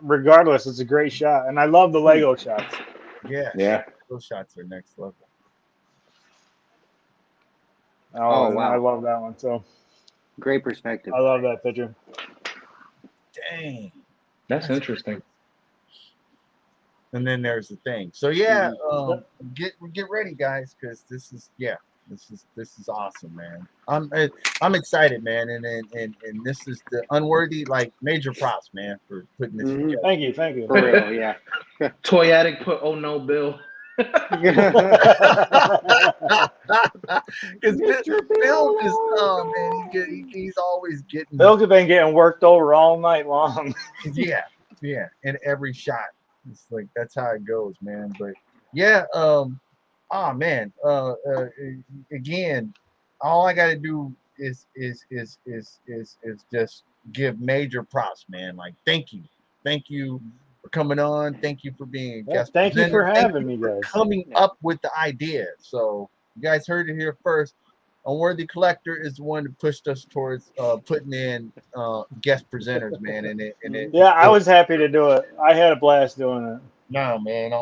S3: regardless, it's a great shot, and I love the Lego shots.
S1: Yeah. Those shots are next level.
S3: Oh wow, I love that one. So
S2: great perspective.
S3: I love that picture.
S1: Dang,
S5: that's interesting.
S1: And then there's the thing. So get ready, guys, because this is awesome, man. I'm excited, man, and this is the Unworthy, like major props, man, for putting this together.
S3: Thank you.
S2: For real, yeah.
S5: Toy Addict put "Oh no, Bill."
S1: Because Bill is man, he's always getting.
S3: Bill's been getting worked over all night long.
S1: yeah, in every shot. It's like that's how it goes, man. But yeah, man. Again, all I gotta do is just give major props, man. Like thank you for coming on. Thank you for being a guest.
S3: Thank you for having me, guys.
S1: Coming up with the idea. So you guys heard it here first. Unworthy Collector is the one that pushed us towards putting in guest presenters, man.
S3: I was happy to do it. I had a blast doing it.
S1: No, man,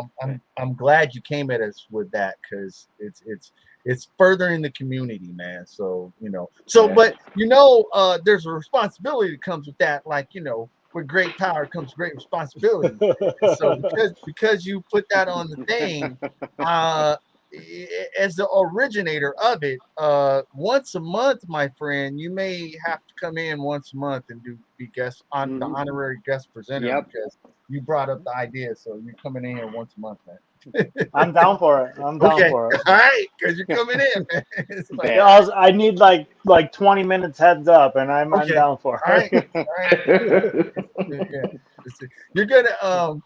S1: I'm glad you came at us with that because it's furthering the community, man. So but there's a responsibility that comes with that, like with great power comes great responsibility. So because you put that on the thing, as the originator of it, once a month, my friend, you may have to come in once a month and be guest on the honorary guest presenter because you brought up the idea. So you're coming in here once a month, man.
S3: I'm down for it. I'm down for it.
S1: All right, because you're coming in, man. It's like,
S3: I need like 20 minutes heads up, and I'm down for it.
S1: All right. You're gonna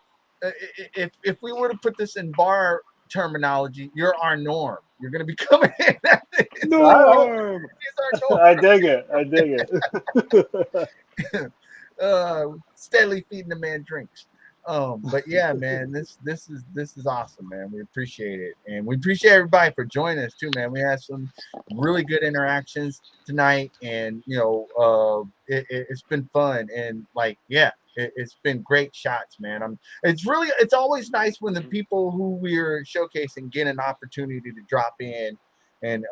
S1: if we were to put this in bar terminology, you're our norm. You're gonna be coming in
S2: Norm.
S1: He's our
S3: I dig it. I dig it.
S1: steadily feeding the man drinks. But yeah, man, this is awesome, man. We appreciate it, and we appreciate everybody for joining us too, man. We had some really good interactions tonight, and it's been fun, and like, yeah, it's been great shots, man. It's always nice when the people who we're showcasing get an opportunity to drop in and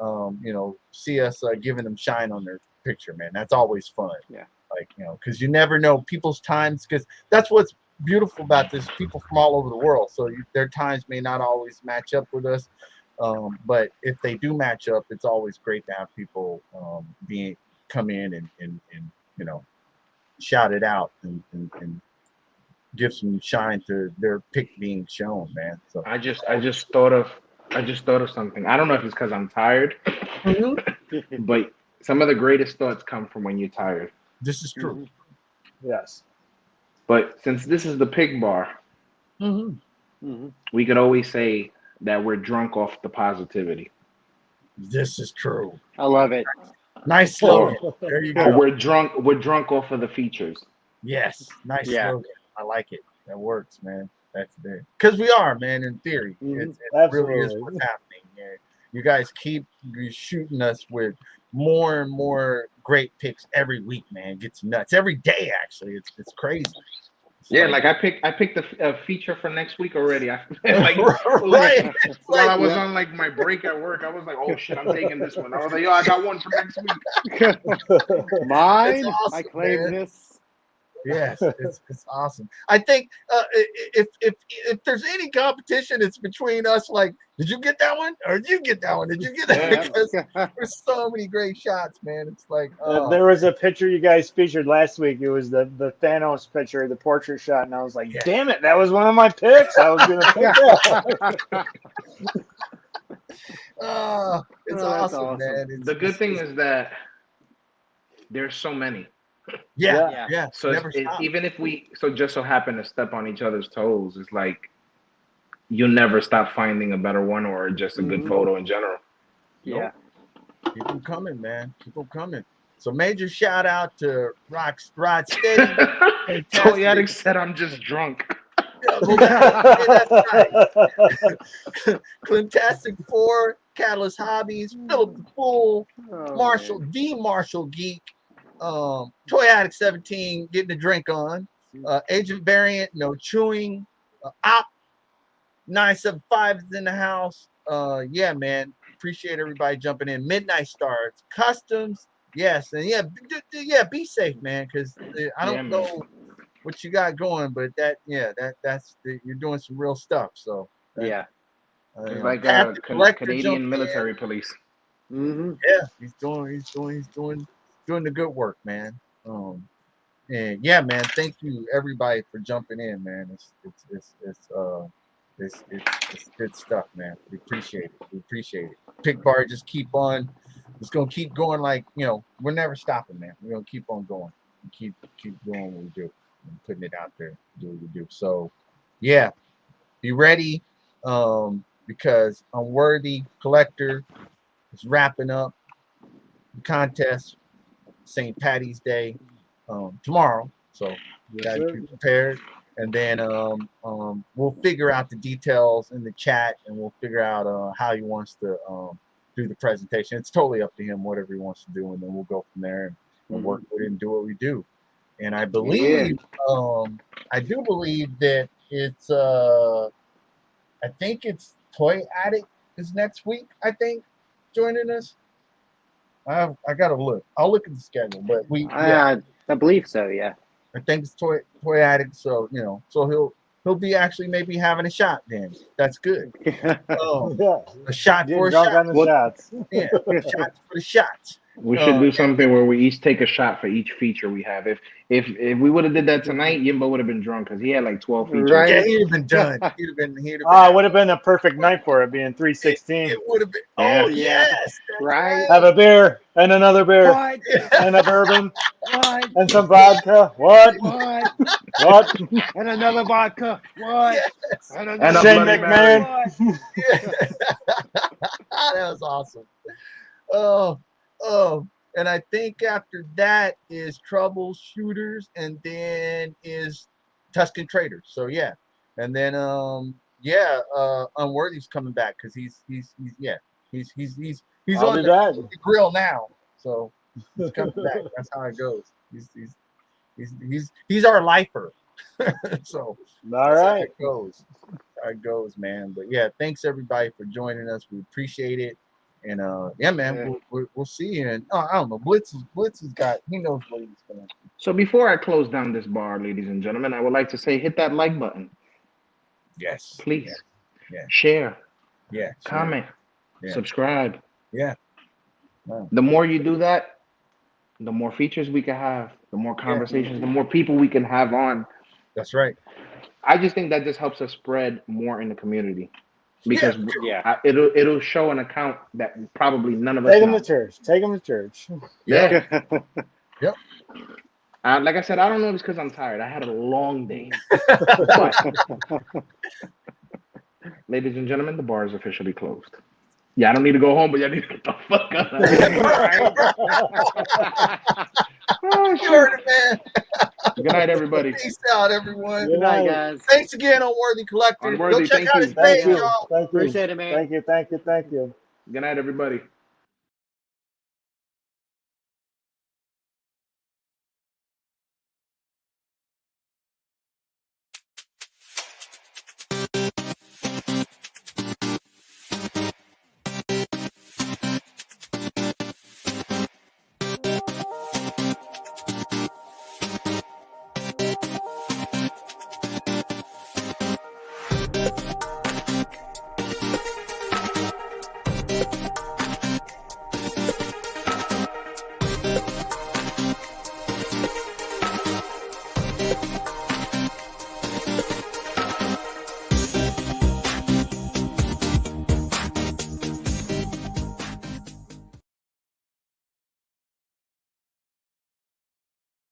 S1: see us giving them shine on their picture, man. That's always fun.
S2: Yeah.
S1: Like, because you never know people's times, because that's what's beautiful about this. People from all over the world, so their times may not always match up with us, but if they do match up, it's always great to have people come in and shout it out and give some shine to their pick being shown, man. So
S5: I just thought of something. I don't know if it's because I'm tired, but some of the greatest thoughts come from when you're tired.
S1: this is true.
S3: Yes.
S5: But since this is the pig bar, we could always say that we're drunk off the positivity.
S1: This is true.
S2: I love it.
S1: Nice slogan. There you
S5: Or
S1: go.
S5: we're drunk off of the features.
S1: Yes, nice
S2: Yeah.
S1: slogan. I like it. That works, man. That's it. Because we are, man. In theory, it really is
S3: Absolutely.
S1: what's happening. Yeah. You guys keep shooting us with more and more great picks every week, man. It gets nuts every day. Actually, it's crazy.
S5: Yeah, like I picked a feature for next week already.
S1: right.
S5: While I was on like my break at work, I was like, "Oh shit, I'm taking this one." I was like, "Yo, I got one for next week."
S2: Mine.
S1: Awesome,
S2: I claim
S1: man.
S2: this.
S1: Yes, it's awesome. I think if there's any competition, it's between us. Like, did you get that one, or did you get that one? Did you get that?
S5: Yeah.
S1: Because there's so many great shots, man. It's like,
S3: There was a picture you guys featured last week. It was the Thanos picture, the portrait shot, and I was like,
S1: Yeah.
S3: damn it, that was one of my picks. I was gonna pick that.
S1: it's
S2: Oh, that's
S1: awesome,
S2: awesome.
S1: man.
S5: The good thing is that there's so many.
S1: Yeah.
S5: So
S1: Never stop.
S5: even if we just so happen to step on each other's toes, it's like you'll never stop finding a better one or just a good photo in general.
S2: Yeah.
S1: Keep them coming, man. Keep them coming. So major shout out to Rod Steady.
S5: Toy Addict said I'm just drunk.
S1: Well, that's right. Clintastic 4, Catalyst Hobbies, Philip the Fool, Marshall, D. Marshall Geek, Toy Addict 17, getting a drink on, Agent Variant, No Chewing, Op 975 is in the house. Yeah, man. Appreciate everybody jumping in. Midnight Stars, Customs, yes, and yeah, be safe, man, because I don't know what you got going, but that's you're doing some real stuff. So
S5: It's like
S1: Collector
S5: Canadian military police.
S2: Mm-hmm.
S1: Yeah, he's doing the good work, man. And yeah, man, thank you everybody for jumping in, man. It's good stuff, man. We appreciate it. We appreciate it. Pick bar, just keep on. It's gonna keep going. Like, we're never stopping, man. We're gonna keep on going. Keep doing what we do and putting it out there. Do what we do. So, yeah, be ready, because Unworthy Collector is wrapping up the contest. St. Patty's Day tomorrow. So you guys be prepared. And then we'll figure out the details in the chat, and we'll figure out how he wants to do the presentation. It's totally up to him, whatever he wants to do, and then we'll go from there and work with it and do what we do. And I believe, I do believe that it's, I think it's Toy Addict is next week, I think, joining us. I gotta look. I'll look at the schedule, but
S2: I believe so. Yeah.
S1: I think it's Toy Addict, so so he'll be actually maybe having a shot then. That's good. A shot for a shot.
S3: On the shots.
S1: Yeah, shots for the shots.
S5: We should do something where we each take a shot for each feature we have. If we would have did that tonight, Yimbo would have been drunk because he had like 12 features.
S2: Right.
S1: Yeah, he'd have been done. He'd have been.
S3: It would have been a perfect night for it, being 316.
S1: It would have been.
S5: Yeah.
S1: Oh yes,
S2: Right.
S3: Have a beer and another beer
S2: What?
S3: and a bourbon
S2: What?
S3: and some vodka. What?
S2: What?
S3: What?
S2: And another vodka. What?
S1: Yes.
S2: And
S5: And a
S3: Shane
S5: Bloody
S3: McMahon.
S2: What?
S1: That was awesome. Oh, and I think after that is Troubleshooters, and then is Tuscan Traders. So yeah, and then Unworthy's coming back because he's
S3: I'll
S1: on
S3: do
S1: the
S3: that.
S1: grill now. So he's coming back. That's how it goes. He's our lifer. So
S3: All right.
S1: how it goes, man. But yeah, thanks everybody for joining us. We appreciate it. And yeah, man, we'll see you. And I don't know, Blitz has got, he knows what he's gonna do.
S5: So before I close down this bar, ladies and gentlemen, I would like to say hit that like button.
S1: Yes,
S5: please.
S1: Yeah.
S5: Share.
S1: Yeah.
S5: Comment.
S1: Yeah.
S5: Subscribe.
S1: Yeah.
S5: Wow. The more you do that, the more features we can have, the more conversations, the more people we can have on.
S1: That's right.
S5: I just think that just helps us spread more in the community. Because it'll show an account that probably none of us
S3: Take them
S5: know.
S3: to church. Take them to church.
S5: Yeah.
S1: Yep.
S5: Like I said, I don't know if it's because I'm tired. I had a long day. Ladies and gentlemen, the bar is officially closed. Yeah, I don't need to go home, but y'all need to get the fuck up.
S1: Oh, you heard it, man.
S5: Good night, everybody.
S1: Peace out, everyone.
S2: Good night, guys.
S1: Thanks again, Unworthy Collector.
S5: Unworthy,
S1: Go check out his
S3: Thank
S1: page,
S3: you.
S1: y'all.
S3: Thank you.
S2: Appreciate it, man.
S3: Thank you.
S5: Good night, everybody.